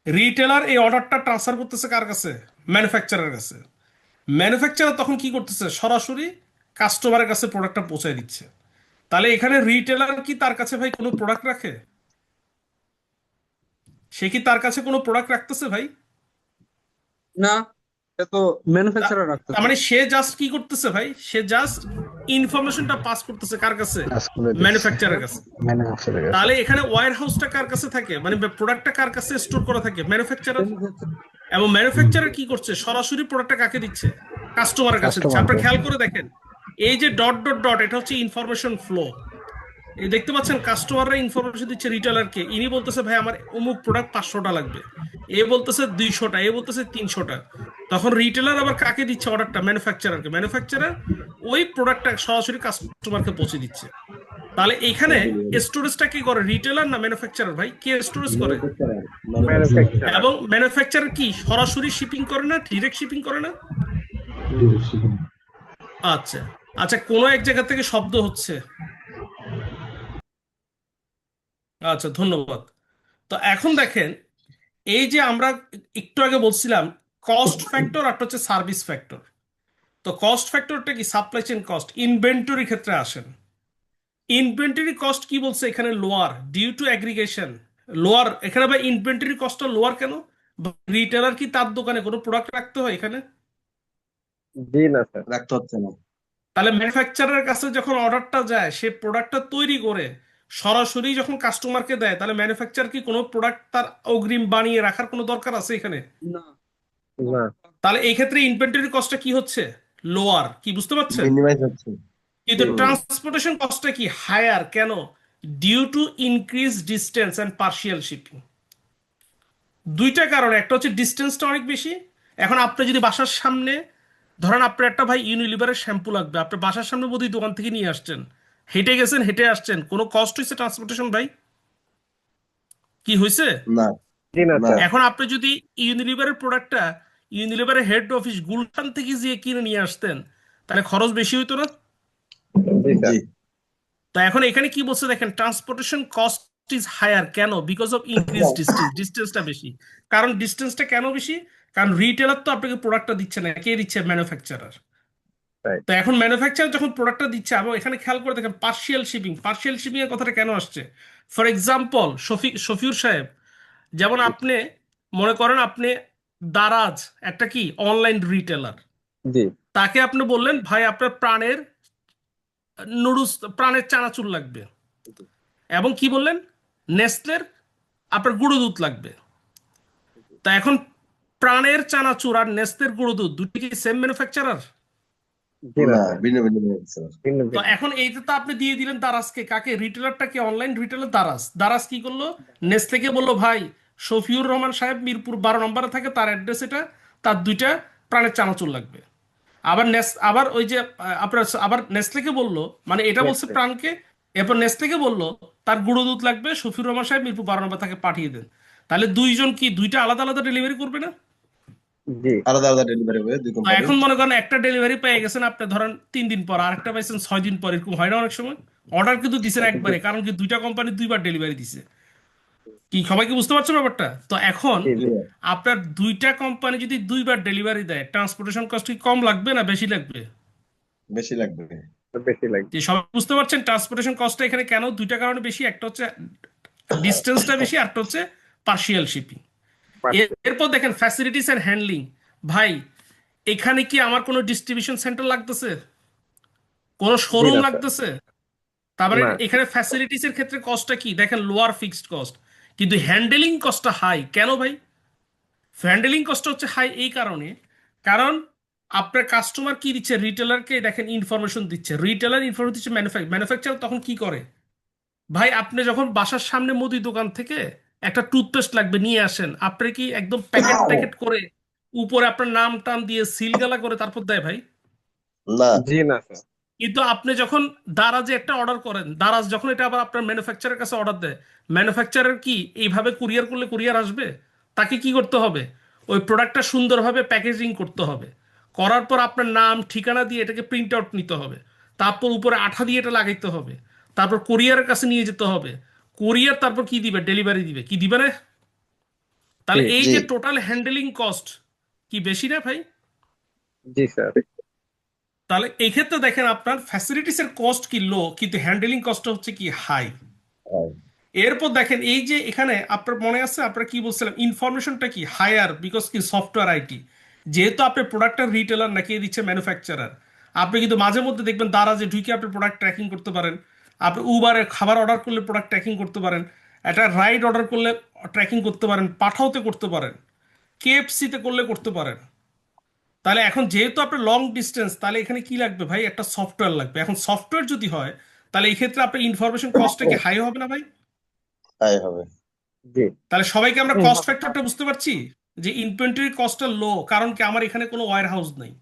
রিটেলার এই অর্ডারটা ট্রান্সফার করতেছে কার কাছে? ম্যানুফ্যাকচারার কাছে। ম্যানুফ্যাকচারার তখন কি করতেছে? সরাসরি কাস্টমারের কাছে প্রোডাক্টটা পৌঁছায় দিচ্ছে। তাহলে এখানে রিটেলার কি তার কাছে ভাই কোনো প্রোডাক্ট রাখে? সে কি তার কাছে কোনো প্রোডাক্ট রাখতেছে ভাই? না, এটা তো তা- ম্যানুফ্যাকচারার তার রাখতেছে। মানে সে জাস্ট কি করতেছে ভাই? সে জাস্ট ইনফরমেশনটা পাস করতেছে কার কাছে? কাজ করে দিচ্ছে ম্যানুফ্যাকচারের কাছে। ম্যানুফ্যাকচারের কাছে। তাহলে এখানে ওয়্যার হাউসটা কার কাছে থাকে, মানে প্রোডাক্টটা কার কাছে স্টোর করা থাকে? ম্যানুফ্যাকচারার। এবং ম্যানুফ্যাকচারার কি করছে? সরাসরি প্রোডাক্টটা কাকে দিচ্ছে? কাস্টমারের কাছে দিচ্ছে। আপনারা কাস্টমারকে। খেয়াল করে দেখেন এই যে ডট ডট ডট, এটা হচ্ছে ইনফরমেশন ফ্লো। এই দেখতে পাচ্ছেন কাস্টমাররা ইনফরমেশন দিচ্ছে রিটেলারকে। ইনি বলতেছে ভাই আমার অমুক প্রোডাক্ট 500টা লাগবে, এ বলতেছে 200টা, এ বলতেছে 300টা। তখন রিটেলার আবার কাকে দিচ্ছে অর্ডারটা? ম্যানুফ্যাকচারারকে। ম্যানুফ্যাকচারার ওই প্রোডাক্টটা সরাসরি কাস্টমারকে পৌঁছে দিচ্ছে। তাহলে এখানে স্টোরেজটা কি করে? রিটেলার না ম্যানুফ্যাকচারার ভাই? কে স্টোরেজ করে? ম্যানুফ্যাকচারার। এবং ম্যানুফ্যাকচারার কি সরাসরি শিপিং করে না, ডিরেক্ট শিপিং করে না? আচ্ছা, আচ্ছা, কোনো এক জায়গা থেকে শব্দ হচ্ছে। আচ্ছা, ধন্যবাদ। তো এখন দেখেন এই যে আমরা একটু আগে বলছিলাম কস্ট ফ্যাক্টর আর হচ্ছে সার্ভিস ফ্যাক্টর। তো কস্ট ফ্যাক্টরটা কি? সাপ্লাই চেইন কস্ট, ইনভেন্টরি ক্ষেত্রে আসেন। ইনভেন্টরি কস্ট কি বলছে এখানে? Lower due to aggregation. Lower এখানে ভাই ইনভেন্টরি কস্টটা লোয়ার কেন? রিটেলার কি তার দোকানে কোনো প্রোডাক্ট রাখতে হয় এখানে? জি না স্যার। রাখতে হচ্ছে না। তাহলে ম্যানুফ্যাকচারারের কাছে যখন অর্ডারটা যায়, সে প্রোডাক্টটা তৈরি করে সরাসরি যখন কাস্টমারকে দেয়, তাহলে ম্যানুফ্যাকচার কি কোনো প্রোডাক্ট তার অগ্রিম বানিয়ে রাখার কোনো দরকার আছে এখানে? না, না। তাহলে এই ক্ষেত্রে ইনভেন্টরি কস্টটা কি হচ্ছে? লোয়ার। কি বুঝতে পারছেন? মিনিমাইজ হচ্ছে। কিন্তু হুম। ট্রান্সপোর্টেশন কস্টটা কি? হায়ার কেন? Due to increase distance and partial shipping. দুইটা কারণে, একটা হচ্ছে ডিস্টেন্সটা অনেক বেশি। এখন আপনি যদি বাসার সামনে, ধরেন আপনার একটা ভাই ইউনিলিভারের শ্যাম্পু লাগবে, আপনার বাসার সামনে বোধহয় দোকান থেকে নিয়ে আসছেন, হেঁটে গেছেন, হেঁটে আসছেন, কোনো কস্ট হয়েছে ট্রান্সপোর্টেশন ভাই? কি হয়েছে? না, জি না না। স্যার। এখন আপনি যদি ইউনিলিভারের প্রোডাক্টটা ইউনিলিভারের হেড অফিস গুলশান থেকে গিয়ে কিনে নিয়ে আসতেন, তাহলে খরচ বেশি হইতো না? জি স্যার। জি। তো এখন এখানে কি বলছে দেখেন, ট্রান্সপোর্টেশন কস্ট ইজ হায়ার কেন? Because of increase distance. ডিস্টেন্সটা বেশি। কারণ ডিস্টেন্সটা কেন বেশি? কারণ রিটেলার তো আপনাকে প্রোডাক্টটা দিচ্ছে না, কে দিচ্ছে? ম্যানুফ্যাকচারার। রাইট। তো এখন ম্যানুফ্যাকচারার যখন প্রোডাক্টটা দিচ্ছে, এবং এখানে খেয়াল করে দেখেন পার্শিয়াল শিপিং। পার্শিয়াল শিপিং এর কথাটা কেন আসছে? ফর এক্সাম্পল শফিউর সাহেব, যেমন আপনি মনে করেন আপনি দারাজ একটা কি অনলাইন রিটেলার, জি। তাকে আপনি বললেন ভাই আপনার প্রাণের নুডলস, প্রাণের চানাচুর লাগবে, এবং কি বললেন? নেসলের আপনার গুঁড়ো দুধ লাগবে। তা এখন প্রাণের চানাচুর আর নেসলের গুঁড়ো দুধ দুটি কি সেম ম্যানুফ্যাকচারার? জি না না স্যার, ভিন্ন ভিন্ন হয়ে গেছে ভিন্ন তো ভিন্ন। এখন এইটা তো আপনি দিয়ে দিলেন দারাজকে, কাকে? রিটেলারটাকে, অনলাইন রিটেলার দারাজ। দারাজ কি করলো? নেসলেকে বললো ভাই শফিউর রহমান সাহেব মিরপুর 12 নম্বরে থাকে, তার অ্যাড্রেস এটা, তার 2টা প্রাণের চানাচুর লাগবে। আবার ওই যে আপনার আবার নেসলেকে বললো, মানে এটা বলছে নেক্সট। প্রাণকে, এরপর নেসলেকে বললো তার গুঁড়ো দুধ লাগবে, শফিউর রহমান সাহেব মিরপুর 12 নম্বর তাকে পাঠিয়ে দেন। তাহলে দুইজন কি 2টা আলাদা আলাদা ডেলিভারি করবে না? জি আলাদা আলাদা ডেলিভারি হবে দুই তো কোম্পানি। এখন মনে করেন একটা ডেলিভারি পেয়ে গেছেন আপনি, ধরেন 3 দিন পর, আরেকটা পাইছেন 6 দিন পর, এরকম হয় না অনেক সময়? অর্ডার কিন্তু দিছেন জি একবারে, কারণ কি 2টা কোম্পানি 2বার ডেলিভারি দিছে। কি সবাই কি বুঝতে পারছেন ব্যাপারটা? তো এখন জি জি। আপনার 2টা কোম্পানি যদি 2বার ডেলিভারি দেয়, ট্রান্সপোর্টেশন কস্ট কি কম লাগবে না বেশি লাগবে? বেশি লাগবে। বেশি লাগবে। যে সবাই বুঝতে পারছেন ট্রান্সপোর্টেশন কস্টটা এখানে কেন? 2টা কারণে বেশি, একটা হচ্ছে ডিস্টেন্সটা বেশি, একটা হচ্ছে পার্শিয়াল শিপিং। পারছে। এরপর দেখেন ফ্যাসিলিটিস এন্ড হ্যান্ডলিং। ভাই এখানে কি আমার কোনো ডিস্ট্রিবিউশন সেন্টার লাগতেছে, কোনো জি শোরুম না স্যার। লাগতেছে? তারপরে না। এখানে ফ্যাসিলিটিস এর ক্ষেত্রে কস্টটা কি দেখেন, লোয়ার ফিক্সড কস্ট, কিন্তু হ্যান্ডেলিং কস্টটা হাই কেন ভাই? হ্যান্ডেলিং কস্ট হচ্ছে হাই এই কারণে, কারণ আপনার কাস্টমার কি দিচ্ছে, রিটেলারকে দেখেন ইনফরমেশন দিচ্ছে, রিটেলার ইনফরমেশন দিচ্ছে ম্যানুফ্যাকচারার তখন কি করে? ভাই আপনি যখন বাসার সামনে মুদি দোকান থেকে একটা টুথপেস্ট লাগবে নিয়ে আসেন, আপনি কি একদম প্যাকেট ট্যাকেট করে উপরে আপনার নাম টাম দিয়ে সিলগালা করে তারপর দেয় ভাই? না জি না স্যার। কিন্তু আপনি যখন দারাজে একটা অর্ডার করেন, দারাজ যখন এটা আবার আপনার ম্যানুফ্যাকচারের কাছে অর্ডার দেয়, ম্যানুফ্যাকচারার কি এইভাবে কুরিয়ার করলে কুরিয়ার আসবে? তাকে কি করতে হবে? ওই প্রোডাক্টটা সুন্দরভাবে প্যাকেজিং করতে হবে, করার পর আপনার নাম ঠিকানা দিয়ে এটাকে প্রিন্ট আউট নিতে হবে, তারপর উপরে আঠা দিয়ে এটা লাগাইতে হবে, তারপর কুরিয়ারের কাছে নিয়ে যেতে হবে, কুরিয়ার তারপর কি দিবে, ডেলিভারি দিবে, কি দিবে না? জি তাহলে এই জি যে টোটাল হ্যান্ডেলিং কস্ট কি বেশি না ভাই? জি স্যার। তাহলে এই ক্ষেত্রে দেখেন আপনার ফ্যাসিলিটিস এর কস্ট কি লো, কিন্তু হ্যান্ডেলিং কস্ট হচ্ছে কি হাই। এরপর দেখেন এই যে এখানে আপনার মনে আছে আপনারা কি বলছিলাম, ইনফরমেশনটা কি হায়ার, বিকজ কি সফটওয়্যার আইটি, যেহেতু আপনার প্রোডাক্টের রিটেলার নাকি দিচ্ছে ম্যানুফ্যাকচারার, আপনি কিন্তু মাঝে মধ্যে দেখবেন দারাজে ঢুকে আপনি প্রোডাক্ট ট্র্যাকিং করতে পারেন, আপনি উবারে খাবার অর্ডার করলে প্রোডাক্ট ট্র্যাকিং করতে পারেন, একটা রাইড অর্ডার করলে ট্র্যাকিং করতে পারেন, পাঠাওতে করতে পারেন, কেএফসিতে করলে করতে পারেন। তাহলে এখন যেহেতু আপনার লং ডিস্টেন্স, তাহলে এখানে কি লাগবে ভাই, একটা সফটওয়্যার লাগবে। এখন সফটওয়্যার যদি হয়, তাহলে এই ক্ষেত্রে আপনার ইনফরমেশন কস্টটা কি হাই হবে না ভাই? তাই হবে। জি। তাহলে সবাইকে আমরা কস্ট ফ্যাক্টরটা বুঝতে পারছি, যে ইনভেন্টরি কস্টটা লো কারণ কি আমার এখানে কোনো ওয়্যার হাউস নেই,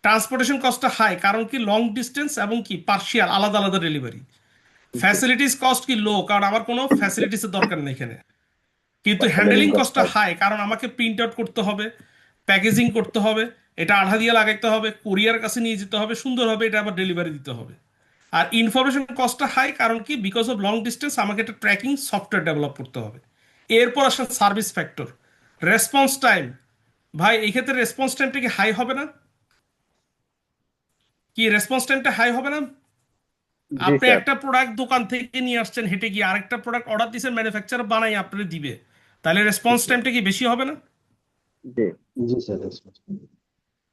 ট্রান্সপোর্টেশন কস্টটা হাই কারণ কি লং ডিস্টেন্স এবং কি পার্শিয়াল আলাদা আলাদা ডেলিভারি, জি। ফ্যাসিলিটিস কস্ট কি লো কারণ আমার কোনো ফ্যাসিলিটিসের দরকার নেই এখানে, কিন্তু হ্যান্ডেলিং হ্যান্ডেলিং কস্ট কস্টটা হাই কারণ আমাকে প্রিন্ট আউট করতে হবে, প্যাকেজিং করতে হবে, এটা আঠা দিয়ে লাগাইতে হবে, কুরিয়ার কাছে নিয়ে যেতে হবে, সুন্দরভাবে এটা আবার ডেলিভারি দিতে হবে। আর ইনফরমেশন কস্টটা হাই কারণ কি, বিকজ অফ লং ডিস্টেন্স আমাকে একটা ট্র্যাকিং সফটওয়্যার ডেভেলপ করতে হবে। এরপর আসেন সার্ভিস ফ্যাক্টর, রেসপন্স টাইম। ভাই এই ক্ষেত্রে রেসপন্স টাইমটা কি হাই হবে না? কি রেসপন্স টাইমটা হাই হবে না? জি আপনি স্যার। একটা প্রোডাক্ট দোকান থেকে নিয়ে আসছেন হেঁটে গিয়ে, আরেকটা প্রোডাক্ট অর্ডার দিয়েছেন, ম্যানুফ্যাকচারার বানাই আপনার দিবে, তাহলে রেসপন্স টাইমটা কি বেশি হবে না? জি। জি স্যার।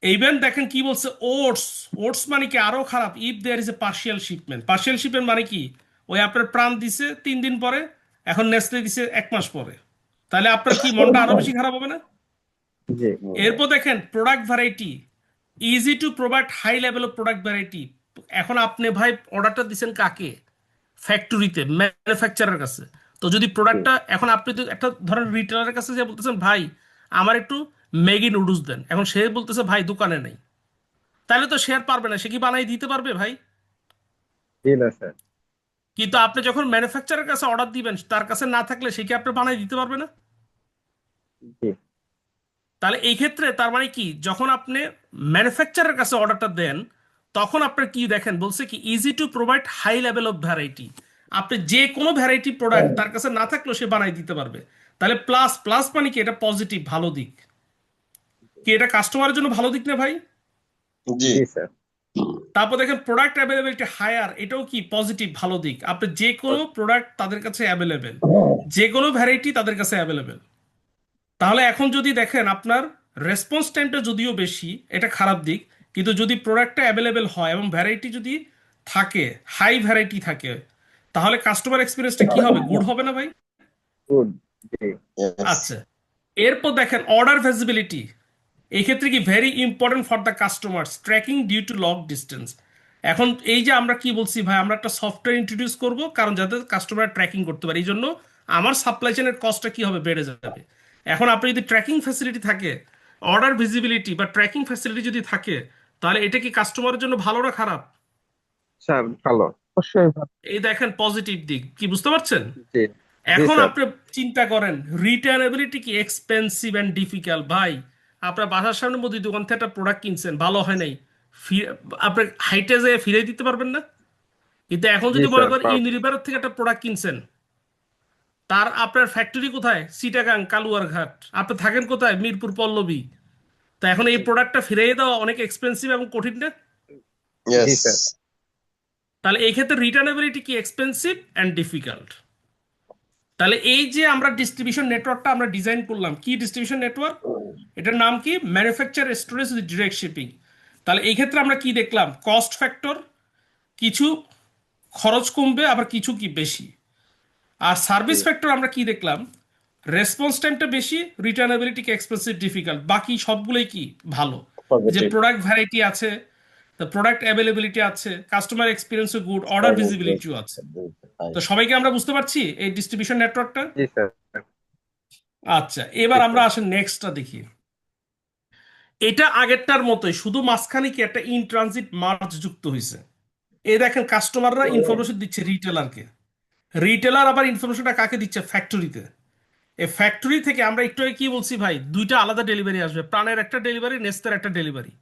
এইবেন দেখেন কি বলছে, ওটস। ওটস মানে কি আরো খারাপ, if there is a partial shipment. Partial shipment মানে কি, ওই আপনার প্রাণ দিছে 3 দিন পরে, এখন নেসলে দিছে 1 মাস পরে, তাহলে আপনার কি মনটা আরো বেশি খারাপ হবে না? জি। এরপর দেখেন product variety, easy to provide high level of product variety. এখন আপনি ভাই অর্ডারটা দিচ্ছেন কাকে? ফ্যাক্টরিতে, ম্যানুফ্যাকচারের কাছে। তো যদি জি। প্রোডাক্টটা এখন আপনি তো একটা ধরেন রিটেলারের কাছে যে বলতেছেন ভাই আমার একটু ম্যাগি নুডলস দেন, এখন সে বলতেছে ভাই দোকানে নেই, তাহলে তো সে আর পারবে না, সে কি বানাই দিতে পারবে ভাই? জি না স্যার। কিন্তু আপনি যখন ম্যানুফ্যাকচারের কাছে অর্ডার দিবেন, তার কাছে না থাকলে সে কি আপনি বানাই দিতে পারবে না? জি। তাহলে এই ক্ষেত্রে তার মানে কি, যখন আপনি ম্যানুফ্যাকচারের কাছে অর্ডারটা দেন, তখন আপনার কি দেখেন বলছে কি easy to provide high level of variety, আপনি যে কোনো ভ্যারাইটি প্রোডাক্ট তার কাছে না থাকলেও সে বানাই দিতে পারবে। তাহলে প্লাস প্লাস মানে কি, এটা পজিটিভ ভালো দিক, কি এটা কাস্টমারের জন্য ভালো দিক না ভাই? জি জি স্যার। তারপর দেখেন প্রোডাক্ট অ্যাভেলেবিলিটি হায়ার, এটাও কি পজিটিভ ভালো দিক, আপনি যে কোনো প্রোডাক্ট তাদের কাছে অ্যাভেলেবেল, যে কোনো ভ্যারাইটি তাদের কাছে অ্যাভেলেবেল। তাহলে এখন যদি দেখেন আপনার রেসপন্স টাইমটা যদিও বেশি, এটা খারাপ দিক, কিন্তু যদি প্রোডাক্টটা অ্যাভেলেবেল হয় এবং ভ্যারাইটি যদি থাকে, হাই ভ্যারাইটি থাকে, তাহলে কাস্টমার এক্সপিরিয়েন্সটা কি হবে, গুড হবে না ভাই? গুড। জি। ইয়েস আচ্ছা, এরপর দেখেন অর্ডার ভিজিবিলিটি। এই ক্ষেত্রে কি very important for the customers tracking due to long distance. এখন এই যে আমরা কি বলছি ভাই, আমরা একটা সফটওয়্যার ইন্ট্রোডিউস করব কারণ যাতে কাস্টমার ট্র্যাকিং করতে পারে, এই জন্য আমার সাপ্লাই চেনের কস্টটা কি হবে, বেড়ে যাবে। এখন আপনি যদি ট্র্যাকিং ফ্যাসিলিটি থাকে, অর্ডার ভিজিবিলিটি বা ট্র্যাকিং ফ্যাসিলিটি যদি থাকে, তাহলে এটা কি কাস্টমারের জন্য ভালো না খারাপ? স্যার ভালো, অবশ্যই ভালো। এই দেখেন পজিটিভ দিক কি, বুঝতে পারছেন? জি জি এখন স্যার। আপনি চিন্তা করেন রিটার্নেবিলিটি কি এক্সপেন্সিভ অ্যান্ড ডিফিকাল্ট ভাই। আপনার বাসার সামনে মুদি দোকান থেকে একটা প্রোডাক্ট কিনছেন, ভালো হয় নাই, আপনি হাইটে যেয়ে ফিরে দিতে পারবেন না। কিন্তু এখন জি যদি মনে স্যার, করেন ইউনিলিভারের থেকে একটা প্রোডাক্ট কিনছেন, তার আপনার ফ্যাক্টরি কোথায়, চিটাগাং কালুয়ারঘাট, আপনি থাকেন কোথায়, মিরপুর পল্লবী। তো এখন এই প্রোডাক্টটা ফিরিয়ে দেওয়া অনেক এক্সপেন্সিভ এবং কঠিন না? জি Yes. স্যার। তাহলে এই ক্ষেত্রে রিটার্নেবিলিটি কি এক্সপেন্সিভ অ্যান্ড ডিফিকাল্ট। তাহলে এই যে আমরা ডিস্ট্রিবিউশন নেটওয়ার্কটা আমরা ডিজাইন করলাম, কি ডিস্ট্রিবিউশন নেটওয়ার্ক, এটার নাম কি, manufacture storage with direct shipping. তাহলে এই ক্ষেত্রে আমরা কি দেখলাম, কস্ট ফ্যাক্টর, কিছু খরচ কমবে আবার কিছু কি বেশি। আর সার্ভিস ফ্যাক্টর আমরা কি দেখলাম, রেসপন্স টাইমটা বেশি, রিটার্নেবিলিটি কি এক্সপেন্সিভ ডিফিকাল্ট, বাকি সবগুলোই কি ভালো। যে Positive. প্রোডাক্ট ভ্যারাইটি আছে, প্রোডাক্ট অ্যাভেলেবিলিটি আছে, কাস্টমার এক্সপিরিয়েন্সও গুড, অর্ডার ভিজিবিলিটিও আছে। তো সবাইকে আমরা বুঝতে পারছি এই ডিস্ট্রিবিউশন নেটওয়ার্কটা? জি স্যার। আচ্ছা, এবার আমরা আসেন নেক্সটটা দেখি। এটা আগেরটার মতোই, শুধু মাঝখানে কি একটা ইন ট্রানজিট মার্জ যুক্ত হয়েছে। এই দেখেন কাস্টমাররা ইনফরমেশন দিচ্ছে রিটেলারকে, রিটেলার আবার ইনফরমেশনটা কাকে দিচ্ছে, ফ্যাক্টরিতে। এই ফ্যাক্টরি থেকে আমরা একটু আগে কি বলছি ভাই, দুইটা আলাদা ডেলিভারি আসবে, প্রাণের একটা ডেলিভারি, নেস্তের একটা ডেলিভারি,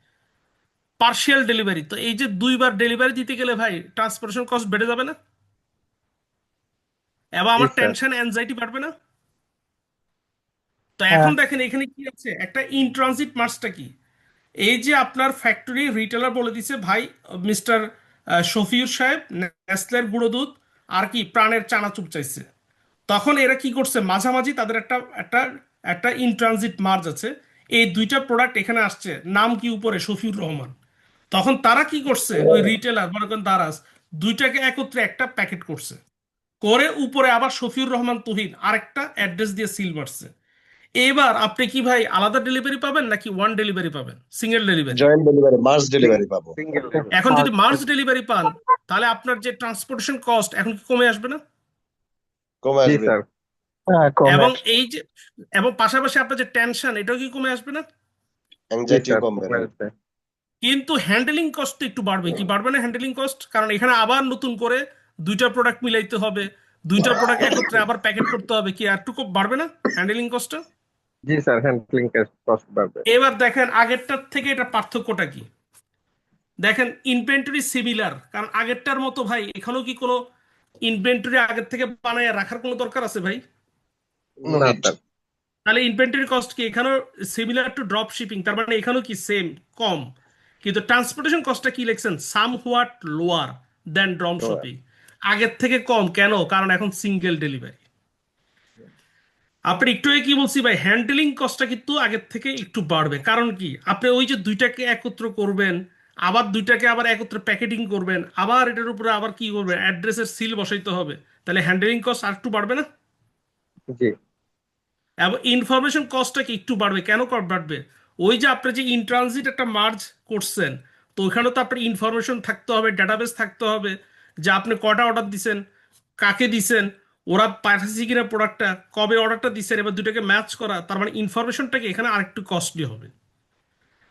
পার্শিয়াল ডেলিভারি। তো এই যে দুইবার ডেলিভারি দিতে গেলে ভাই ট্রান্সপোর্টেশন কস্ট বেড়ে যাবে না, এবং জি আমার স্যার। টেনশন অ্যাংজাইটি বাড়বে না? তো হ্যাঁ। এখন দেখেন এখানে কি আছে, একটা ইন ট্রানজিট মার্জটা কি, এই যে আপনার ফ্যাক্টরি রিটেলার বলে দিছে ভাই, মিস্টার শফিউর সাহেব নেসলের গুঁড়ো দুধ আর কি প্রাণের চানাচুর চাইছে। তখন এরা কি করছে, মাঝামাঝি তাদের একটা একটা একটা ইন ট্রানজিট মার্জ আছে, এই দুইটা প্রোডাক্ট এখানে আসছে, নাম কি উপরে শফিউর রহমান। তখন তারা কি করছে, ওই রিটেলার মনে করেন দারাজ, দুইটাকে একত্রে একটা প্যাকেট করছে, করে উপরে আবার শফিউর রহমান তুহিন আরেকটা অ্যাড্রেস দিয়ে সিল মারছে। এবার আপনি কি ভাই আলাদা ডেলিভারি পাবেন নাকি ওয়ান ডেলিভারি পাবেন, single delivery? Joint delivery, March delivery পাবো। সিঙ্গেল। এখন যদি মার্জ ডেলিভারি পান, তাহলে আপনার যে ট্রান্সপোর্টেশন কস্ট এখন কি কমে আসবে না? কমে জি আসবে। স্যার। হ্যাঁ, কমে এবং আসবে। এই যে, এবং পাশাপাশি আপনার যে টেনশন, এটাও কি কমে আসবে না? জি অ্যাংজাইটিও স্যার, কমবে। কমে আসবে। কিন্তু হ্যান্ডেলিং কস্ট একটু বাড়বে, কি বাড়বে না হ্যান্ডেলিং কস্ট? কারণ এখানে আবার নতুন করে দুইটা প্রোডাক্ট মিলাইতে হবে, দুইটা প্রোডাক্ট একত্রে আবার প্যাকেট করতে হবে, কি আর একটু বাড়বে না হ্যান্ডেলিং কস্টটা? জি স্যার, হ্যান্ডলিং কস্ট বাড়বে। এবার দেখেন আগেরটার থেকে এটা পার্থক্যটা কি, দেখেন ইনভেন্টরি সিমিলার, কারণ আগেরটার মতো ভাই এখানেও কি কোনো ইনভেন্টরি আগের থেকে বানায় রাখার কোনো দরকার আছে ভাই? No না need. স্যার। তাহলে ইনভেন্টরি কস্ট কি এখানেও সিমিলার টু ড্রপ শিপিং, তার মানে এখানেও কি সেম, কম। কিন্তু ট্রান্সপোর্টেশন কস্টটা কি লিখছেন, somewhat lower then drop shipping, আগের থেকে কম কেন, কারণ এখন সিঙ্গেল ডেলিভারি। আপনি একটু আগে কি বলছি ভাই, হ্যান্ডেলিং কস্টটা কিন্তু আগের থেকে একটু বাড়বে, কারণ কি আপনি ওই যে দুইটাকে একত্র করবেন, আবার দুইটাকে আবার একত্রে প্যাকেটিং করবেন, আবার এটার উপরে আবার কি করবেন, অ্যাড্রেসের সিল বসাইতে হবে, তাহলে হ্যান্ডেলিং কস্ট আর একটু বাড়বে না? জি এবং ইনফরমেশন কস্টটা কি একটু বাড়বে, কেন বাড়বে, ওই যে আপনি যে ইন ট্রানজিট একটা মার্জ করছেন, তো ওইখানে তো আপনার ইনফরমেশন থাকতে হবে, ডাটাবেস থাকতে হবে, যে আপনি কটা অর্ডার দিছেন, কাকে দিছেন, ওরা পাঠাচ্ছে কিনা প্রোডাক্টটা, কবে অর্ডারটা দিচ্ছেন, এবার দুটাকে ম্যাচ করা, তার মানে ইনফরমেশনটাকে এখানে আরেকটু কস্টলি হবে।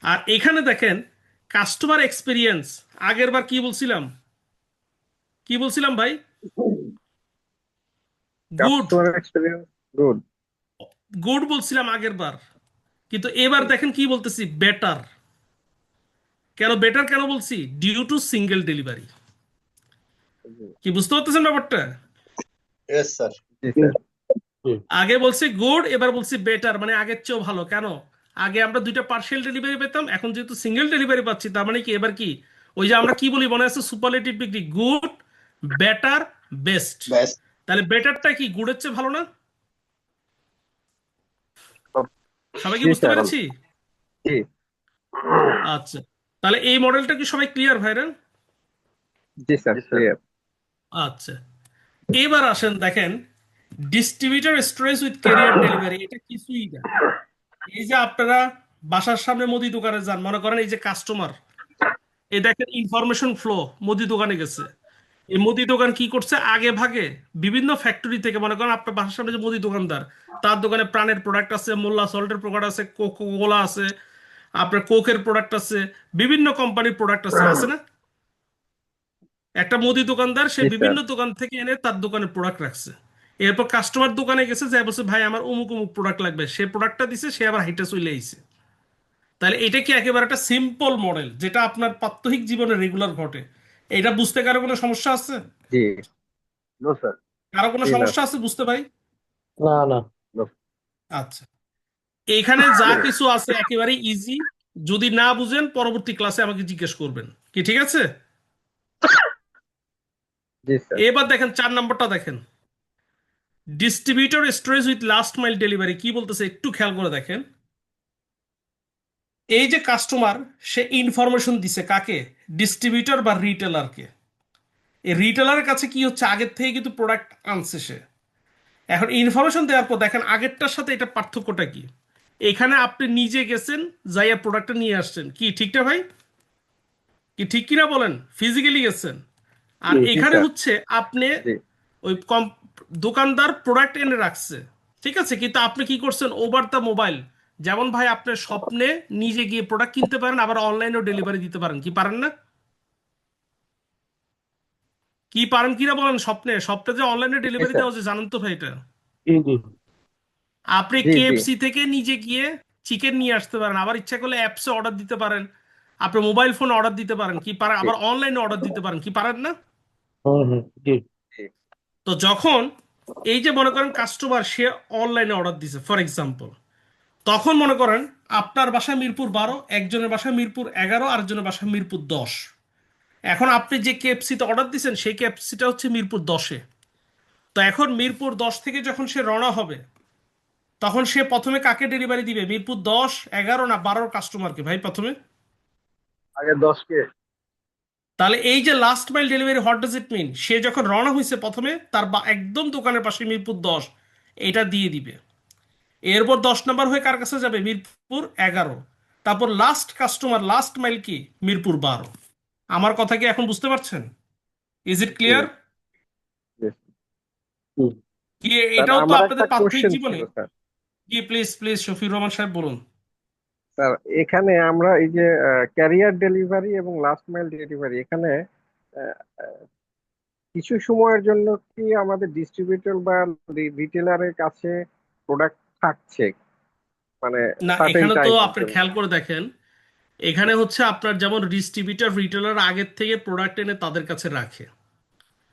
আর এখানে দেখেন কাস্টমার এক্সপিরিয়েন্স, আগের বার কি বলছিলাম ভাই, good, customer experience good. Good বলছিলাম আগের বার, কিন্তু এবার দেখেন কি বলতেছি, বেটার। কেন বেটার কেন বলছি, ডিউ টু সিঙ্গেল ডেলিভারি। কি বুঝতে পারতেছেন ব্যাপারটা? Yes, sir. জি স্যার। আগে বলছি গুড, এবার বলছি বেটার, মানে আগের চেয়েও ভালো। কেন, আগে আমরা দুইটা পার্সিয়াল ডেলিভারি পেতাম, এখন যেহেতু সিঙ্গেল ডেলিভারি পাচ্ছি, তার মানে কি এবার কি, ওই যে আমরা কি বলি মনে আছে, superlative degree, good, better, best. Best. তাহলে বেটারটা কি গুডের চেয়ে ভালো না? সবাই কি জি বুঝতে স্যার। পেরেছি? জি আচ্ছা, তাহলে এই মডেলটা কি সবাই ক্লিয়ার ভাইরা? জি স্যার, ক্লিয়ার। আচ্ছা, এবার আসেন দেখেন distributor storage with carrier delivery, এটা কিছুই না। এই যে আপনারা বাসার সামনে মুদি দোকানে যান, মনে করেন এই যে কাস্টমার, এই দেখেন ইনফরমেশন ফ্লো, মুদি দোকানে গেছে। এই মুদি দোকান কি করছে, আগে ভাগে বিভিন্ন ফ্যাক্টরি থেকে, মনে করেন আপনার বাসার সামনে যে মুদি দোকানদার, তার দোকানে প্রাণের প্রোডাক্ট আছে, মোল্লা সল্টের প্রোডাক্ট আছে, কোকো কোলা আছে, আপনার কোকের প্রোডাক্ট আছে, বিভিন্ন কোম্পানির প্রোডাক্ট আছে, আছে না? একটা মুদি দোকানদার সে জি স্যার। বিভিন্ন দোকান থেকে এনে তার দোকানে প্রোডাক্ট রাখছে। এরপর কাস্টমার দোকানে গেছে, যে বলছে ভাই আমার অমুক অমুক প্রোডাক্ট লাগবে, সে প্রোডাক্টটা দিছে, সে আবার হাইটা চলে আইছে। তাহলে এটা কি একেবারে একটা সিম্পল মডেল, যেটা আপনার প্রাত্যহিক জীবনে রেগুলার ঘটে? এটা বুঝতে কারো কোনো সমস্যা আছে? জি। No sir. কারো কোনো জি না। সমস্যা আছে বুঝতে ভাই? না না। নো। আচ্ছা, এখানে যা কিছু আছে একেবারে ইজি। যদি না বুঝেন পরবর্তী ক্লাসে আমাকে জিজ্ঞেস করবেন, কি ঠিক আছে? জি স্যার। এবার দেখেন 4 নম্বরটা দেখেন, distributor storage with last mile delivery কি বলতেছে একটু খেয়াল করে দেখেন। এই যে কাস্টমার, সে ইনফরমেশন দিছে কাকে? ডিস্ট্রিবিউটর বা রিটেলারকে। এই রিটেলারের কাছে কি হচ্ছে, আগের থেকে কিন্তু প্রোডাক্ট আনছে সে। এখন ইনফরমেশন দেওয়ার পর দেখেন আগেরটার সাথে এটা পার্থক্যটা কি। এখানে আপনি নিজে গেছেন, যাইয়া প্রোডাক্টটা নিয়ে আসছেন, কি ঠিকটা ভাই? কি ঠিক কিনা বলেন? ফিজিক্যালি গেছেন। আর জি এখানে স্যার। হচ্ছে আপনি জি ওই দোকানদার প্রোডাক্ট এনে রাখছে, ঠিক আছে, কিন্তু আপনি কি করছেন ওভার দ্য মোবাইল। যেমন ভাই আপনার স্বপ্নে নিজে গিয়ে প্রোডাক্ট কিনতে পারেন, আবার অনলাইনেও ডেলিভারি দিতে পারেন, কি পারেন না? কি পারেন কিনা বলেন? স্বপ্নে স্বপ্নে যে অনলাইনে জি ডেলিভারি স্যার। দেওয়া যায়, জানেন তো ভাই এটা? জি জি। আপনি জি জি কেএফসি থেকে নিজে গিয়ে চিকেন নিয়ে আসতে পারেন, আবার ইচ্ছা করলে অ্যাপসে অর্ডার দিতে পারেন, আপনার মোবাইল ফোনে অর্ডার দিতে পারেন, কি পারেন? জি আবার অনলাইনে অর্ডার দিতে পারেন, কি পারেন না? জি। জি তো যখন এই যে মনে করেন কাস্টমার সে অনলাইনে অর্ডার দিছে ফর এক্সাম্পল, তখন মনে করেন আপনার বাসা মিরপুর 12, একজনের বাসা মিরপুর 11, আরেকজনের বাসা মিরপুর 10। এখন আপনি যে কেএফসিতে অর্ডার দিচ্ছেন সেই কেএফসিটা হচ্ছে মিরপুর 10-এ। তো এখন মিরপুর 10 থেকে যখন সে রওনা হবে, তখন সে প্রথমে কাকে ডেলিভারি দিবে? মিরপুর 10, 11 না 12 কাস্টমারকে ভাই প্রথমে? আগে 10 কে। তাহলে এই যে last mile delivery, what does it mean? সে যখন রওনা হয়েছে প্রথমে তার একদম দোকানের পাশে মিরপুর 10 এটা দিয়ে দিবে। এরপর 10 নম্বর হয়ে কার কাছে যাবে? মিরপুর 11। তারপর লাস্ট কাস্টমার, লাস্ট মাইল কি? মিরপুর 12। আমার কথা কি এখন বুঝতে পারছেন? ইজ ইট জি ক্লিয়ার? জি। হুম। কি স্যার এটাও তো আমার একটা আপনাদের প্রাত্যহিক কোশ্চেন জীবনে? ছিল স্যার। কি প্লিজ প্লিজ শফিউর রহমান সাহেব বলুন। স্যার এখানে আমরা এই যে ক্যারিয়ার ডেলিভারি এবং লাস্ট মাইল ডেলিভারি, এখানে আহ, আহ, কিছু সময়ের জন্য কি আমাদের ডিস্ট্রিবিউটর বা রিটেলারের কাছে প্রোডাক্ট থাকছে, মানে না, সার্টেন এখানে তো টাইমের আপনি জন্য? খেয়াল করে দেখেন, এখানে হচ্ছে আপনার যেমন ডিস্ট্রিবিউটর রিটেলার আগের থেকে প্রোডাক্ট এনে তাদের কাছে রাখে।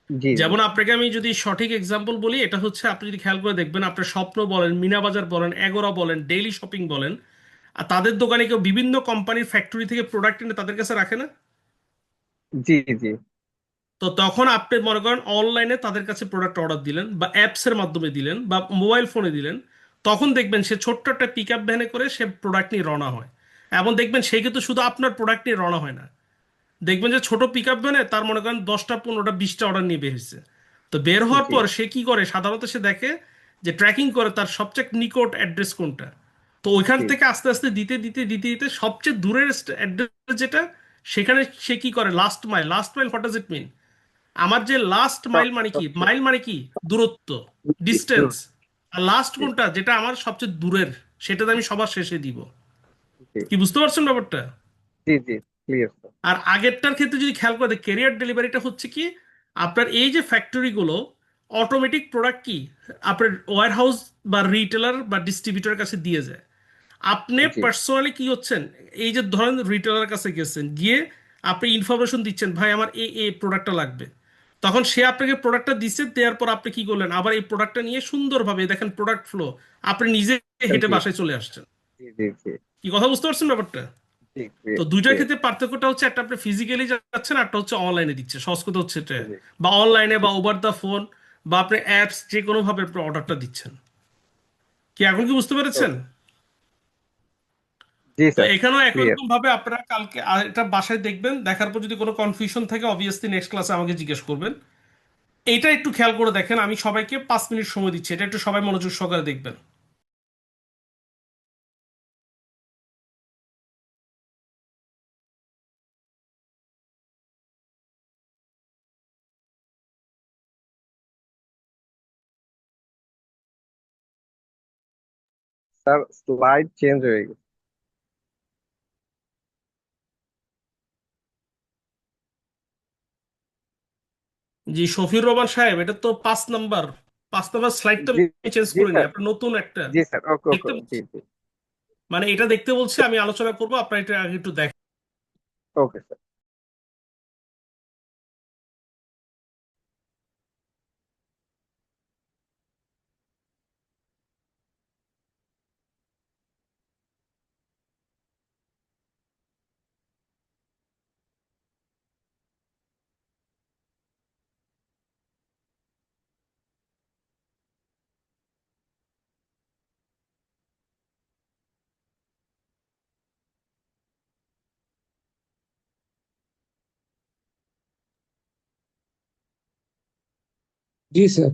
জি জি যেমন আপনাকে আমি যদি সঠিক এক্সাম্পল বলি, এটা হচ্ছে আপনি যদি খেয়াল করে দেখবেন, আপনার স্বপ্ন বলেন, মিনা বাজার বলেন, এগোরা বলেন, ডেইলি শপিং বলেন, আর তাদের দোকানে কেউ বিভিন্ন কোম্পানির ফ্যাক্টরি থেকে প্রোডাক্ট এনে তাদের কাছে রাখে না? জি জি তো তখন আপনি মনে করেন অনলাইনে তাদের কাছে প্রোডাক্ট অর্ডার দিলেন, বা অ্যাপসের মাধ্যমে দিলেন, বা মোবাইল ফোনে দিলেন, তখন দেখবেন সে ছোট্ট একটা পিক আপ ভ্যানে করে সে প্রোডাক্ট নিয়ে রওনা হয়। এবং দেখবেন সে কিন্তু শুধু আপনার প্রোডাক্ট নিয়ে রওনা হয় না, দেখবেন যে ছোট পিক আপ ভ্যানে তার মনে করেন 10টা 15টা 20টা অর্ডার নিয়ে বের হয়েছে। তো বের হওয়ার জি পর সে কি করে, সাধারণত সে দেখে যে ট্র্যাকিং করে তার সবচেয়ে নিকট অ্যাড্রেস কোনটা। তো ওইখান জি থেকে আস্তে আস্তে দিতে দিতে দিতে দিতে সবচেয়ে দূরের অ্যাড্রেস যেটা, সেখানে সে কি করে? Last mile. Last mile what does it mean? আমার যে লাস্ট মাইল মানে কি? সবচেয়ে মাইল মানে কি? দূরত্ব, জি ডিস্টেন্স। আর লাস্ট জি কোনটা, যেটা আমার সবচেয়ে দূরের, সেটাতে আমি সবার শেষে দিব। জি কি বুঝতে পারছেন ব্যাপারটা? জি জি ক্লিয়ার স্যার। আর আগেরটার ক্ষেত্রে যদি খেয়াল করে, ক্যারিয়ার ডেলিভারিটা হচ্ছে কি, আপনার এই যে ফ্যাক্টরিগুলো অটোমেটিক প্রোডাক্ট কি আপনার ওয়্যার হাউস বা রিটেলার বা ডিস্ট্রিবিউটরের কাছে দিয়ে যায়। আপনি জি পার্সোনালি কি হচ্ছেন, এই যে ধরেন রিটেলারের কাছে গেছেন, গিয়ে আপনি ইনফরমেশন দিচ্ছেন ভাই আমার এই প্রোডাক্টটা লাগবে, তখন সে আপনাকে প্রোডাক্টটা দিচ্ছে, দেওয়ার পর আপনি কি করলেন, আবার এই প্রোডাক্টটা নিয়ে সুন্দরভাবে দেখেন প্রোডাক্ট ফ্লো, আপনি নিজে হেঁটে জি বাসায় চলে আসছেন। জি জি জি কি কথা বুঝতে পারছেন ব্যাপারটা? জি তো দুইটার ক্ষেত্রে পার্থক্যটা হচ্ছে, একটা আপনি ফিজিক্যালি যাচ্ছেন, একটা হচ্ছে অনলাইনে দিচ্ছে, সহজ কথা হচ্ছে এটা। জি বা অনলাইনে বা ওভার দ্য ফোন বা আপনি অ্যাপস, যে কোনো ভাবে অর্ডারটা দিচ্ছেন। কি এখন কি বুঝতে পেরেছেন? জি তো স্যার এখানেও একই ক্লিয়ার। রকম ভাবে আপনারা কালকে এটা বাসায় দেখবেন, দেখার পর যদি কোনো কনফিউশন থাকে অবভিয়াসলি নেক্সট ক্লাসে আমাকে জিজ্ঞেস করবেন। এইটা একটু খেয়াল করে দেখেন, আমি সবাইকে 5 মিনিট সময় দিচ্ছি, এটা একটু সবাই মনোযোগ সহকারে দেখবেন। স্যার স্লাইড চেঞ্জ হয়ে গেছে। জি শফিউর রহমান সাহেব, এটা তো 5 নাম্বার স্লাইডটা জি আমি চেঞ্জ জি করিনি, স্যার। আপনার নতুন একটা জি স্যার, ওকে ওকে, দেখতে জি বলছি। জি। মানে এটা দেখতে বলছি, আমি আলোচনা করবো, আপনার এটা আগে একটু দেখেন। Okay sir. जी sir.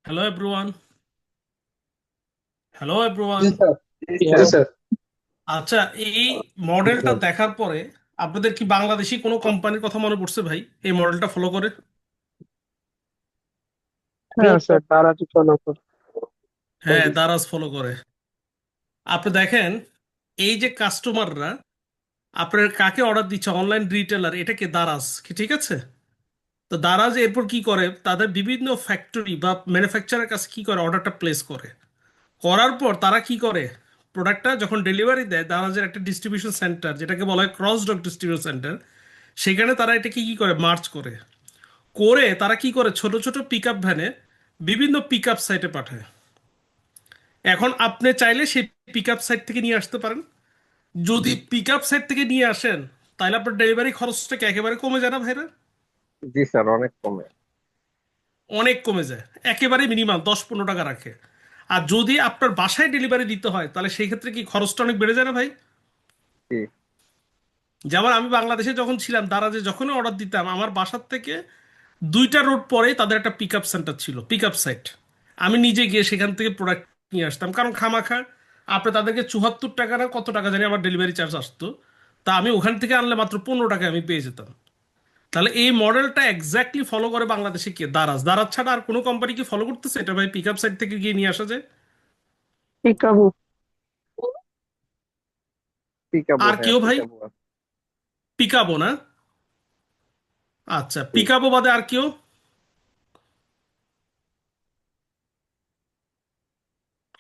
Hello everyone, hello everyone. जी सर। জি Yeah. जी স্যার। सर। আচ্ছা, এই মডেলটা দেখার পরে আপনাদের কি বাংলাদেশি কোনো কোম্পানির কথা মনে পড়ছে ভাই, এই মডেলটা ফলো করে? হ্যাঁ স্যার, তারা তো ফলো করে। হ্যাঁ, দারাজ ফলো করে। আপনি দেখেন, এই যে কাস্টমাররা আপনার কাকে অর্ডার দিচ্ছে, অনলাইন রিটেলার, এটা কি দারাজ, কি ঠিক আছে? তো দারাজ এরপর কি করে, তাদের বিভিন্ন ফ্যাক্টরি বা ম্যানুফ্যাকচারের কাছে কি করে, অর্ডারটা প্লেস করে। করার পর তারা কি করে, প্রোডাক্টটা যখন ডেলিভারি দেয়, দারাজের একটা ডিস্ট্রিবিউশন সেন্টার, যেটাকে বলা হয় ক্রস ডক ডিস্ট্রিবিউশন সেন্টার, সেখানে তারা এটাকে কি করে, মার্চ করে। করে তারা কি করে, ছোট ছোট পিক আপ ভ্যানে বিভিন্ন পিক আপ সাইটে পাঠায়। এখন আপনি চাইলে সেই পিক আপ সাইট থেকে নিয়ে আসতে পারেন। যদি পিক আপ সাইট থেকে নিয়ে আসেন তাহলে আপনার ডেলিভারি খরচটা কি একেবারে কমে যায় না ভাইরা? জি স্যার, অনেক কমে। অনেক কমে যায়, একেবারে মিনিমাম 10-15 টাকা রাখে। আর যদি আপনার বাসায় ডেলিভারি দিতে হয় তাহলে সেই ক্ষেত্রে কি খরচটা অনেক বেড়ে যায় না ভাই? জি যেমন আমি বাংলাদেশে যখন ছিলাম, দারাজে যখনই অর্ডার দিতাম, আমার বাসার থেকে 2টা রোড পরেই তাদের একটা পিক আপ সেন্টার ছিল, পিক আপ সাইট। আমি নিজে গিয়ে সেখান থেকে প্রোডাক্ট নিয়ে আসতাম, কারণ খামাখা আপনি তাদেরকে 74 টাকা না কত টাকা জানি আমার ডেলিভারি চার্জ আসতো, তা আমি ওখান থেকে আনলে মাত্র 15 টাকায় আমি পেয়ে যেতাম। তাহলে এই মডেলটা এক্স্যাক্টলি ফলো করে বাংলাদেশে কে? দারাজ। দারাজ ছাড়া আর কোনো কোম্পানি কি ফলো করতেছে এটা ভাই, পিক আপ সাইট থেকে গিয়ে নিয়ে আসা যায়? পিকাবু। পিকাবো, আর হ্যাঁ কেউ ভাই? পিকাবো আছে। পিকাবো না? আচ্ছা, জি পিকাবো বাদে আর কেউ?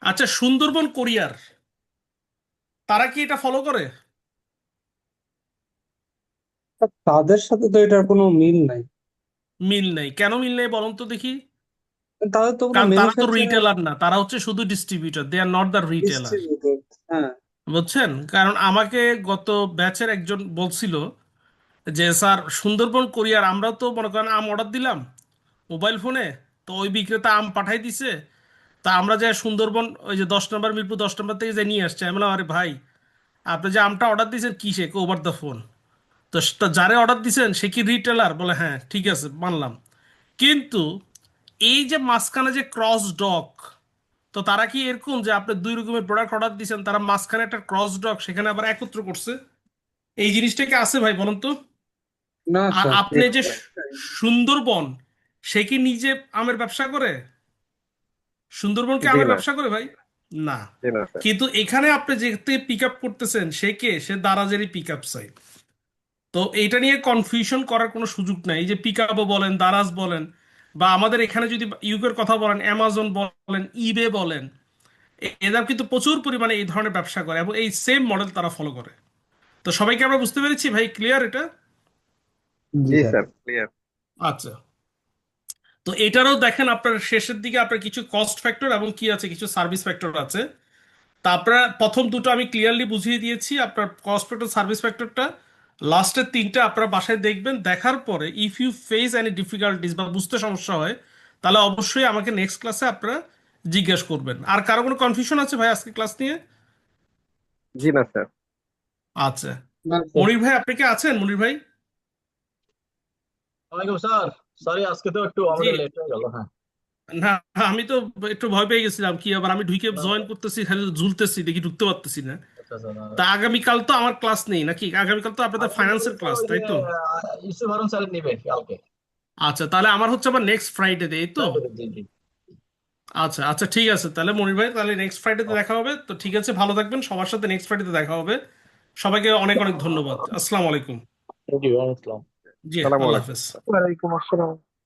আচ্ছা, সুন্দরবন কোরিয়ার, তারা কি এটা ফলো করে? তাদের সাথে তো এটার কোনো মিল নাই। মিল নেই কেন? মিল নেই বলুন তো দেখি। তাদের তো কোনো কারণ তারা তো ম্যানুফ্যাকচারার রিটেলার না, তারা হচ্ছে শুধু distributor, they are not the retailer. Distributor. হ্যাঁ। বুঝছেন? কারণ আমাকে গত ব্যাচের একজন বলছিল যে স্যার সুন্দরবন কোরিয়ার, আমরা তো মনে করেন আম অর্ডার দিলাম মোবাইল ফোনে, তো ওই বিক্রেতা আম পাঠাই দিছে, তা আমরা যে সুন্দরবন ওই যে 10 নম্বর, মিরপুর 10 নম্বর থেকে যে নিয়ে আসছে, আমি বললাম আরে ভাই আপনি যে আমটা অর্ডার দিয়েছেন কিসে? Over the phone. তো যারে অর্ডার দিয়েছেন সে কি রিটেলার? বলে হ্যাঁ ঠিক আছে মানলাম, কিন্তু এই যে মাঝখানে যে ক্রস ডক, তো তারা কি এরকম যে আপনি 2 রকমের প্রোডাক্ট অর্ডার দিয়েছেন, তারা মাঝখানে একটা ক্রস ডক সেখানে আবার একত্র করছে? এই জিনিসটা কি আছে ভাই বলুন তো? না আর স্যার। জি আপনি যে সুন্দরবন, সে কি নিজে আমের ব্যবসা করে? সুন্দরবন কি জি আমের না, ব্যবসা করে ভাই? না। জি না স্যার। কিন্তু এখানে আপনি যেতে পিক আপ করতেছেন সে কে? সে দারাজেরই পিক আপ সাইট। তো এইটা নিয়ে কনফিউশন করার কোনো সুযোগ নাই। এই যে পিকাবো বলেন, দারাজ বলেন, বা আমাদের এখানে যদি ইউকের কথা বলেন, অ্যামাজন বলেন, ইবে বলেন, এরা কিন্তু প্রচুর পরিমাণে এই ধরনের ব্যবসা করে এবং এই সেম মডেল তারা ফলো করে। তো সবাইকে আমরা বুঝতে পেরেছি ভাই, ক্লিয়ার এটা? জি জি স্যার। Sir, clear. আচ্ছা, তো এটারও দেখেন আপনার শেষের দিকে আপনার কিছু কস্ট ফ্যাক্টর এবং কি আছে, কিছু সার্ভিস ফ্যাক্টর আছে। তা আপনার প্রথম দুটো আমি ক্লিয়ারলি বুঝিয়ে দিয়েছি, আপনার কস্ট ফ্যাক্টর, সার্ভিস ফ্যাক্টরটা। লাস্টের তিনটা আপনারা বাসায় দেখবেন, দেখার পরে if you face any difficulties বা বুঝতে সমস্যা হয় তাহলে অবশ্যই আমাকে নেক্সট ক্লাসে আপনারা জিজ্ঞেস করবেন। আর কারো কোনো কনফিউশন আছে ভাই আজকে ক্লাস নিয়ে? জি না স্যার। আচ্ছা, না স্যার। মনির ভাই আপনি কি আছেন? মনির ভাই? ওয়ালাইকুম স্যার। সরি আজকে তো একটু জি। আমাদের লেট হয়ে গেল। হ্যাঁ। না, আমি তো একটু ভয় পেয়ে গেছিলাম, কি আবার আমি ঢুকে না, জয়েন করতেছি, খালি ঝুলতেছি দেখি, ঢুকতে পারতেছি না। আচ্ছা আচ্ছা না, তা আগামীকাল তো আমার ক্লাস নেই নাকি? আগামীকাল তো আপনাদের আগামীকাল ফাইন্যান্সের তো ক্লাস, ওই যে তাই তো? ইউসুফ হারুন স্যার নিবে কালকে। আচ্ছা, তাহলে আমার হচ্ছে আবার নেক্সট ফ্রাইডে, এই তো? ফ্রাইডে, জি জি। আচ্ছা আচ্ছা, ঠিক আছে তাহলে মনির ভাই, তাহলে নেক্সট ফ্রাইডেতে দেখা হবে। তো ঠিক আছে, ভালো থাকবেন, সবার সাথে নেক্সট ফ্রাইডেতে দেখা হবে। সবাইকে অনেক অনেক ধন্যবাদ। আসসালামু আলাইকুম। Thank you. আসসালাম। জি, সালাম আল্লাহ আলাইকুম। হাফেজ। ওয়ালাইকুম আসসালাম।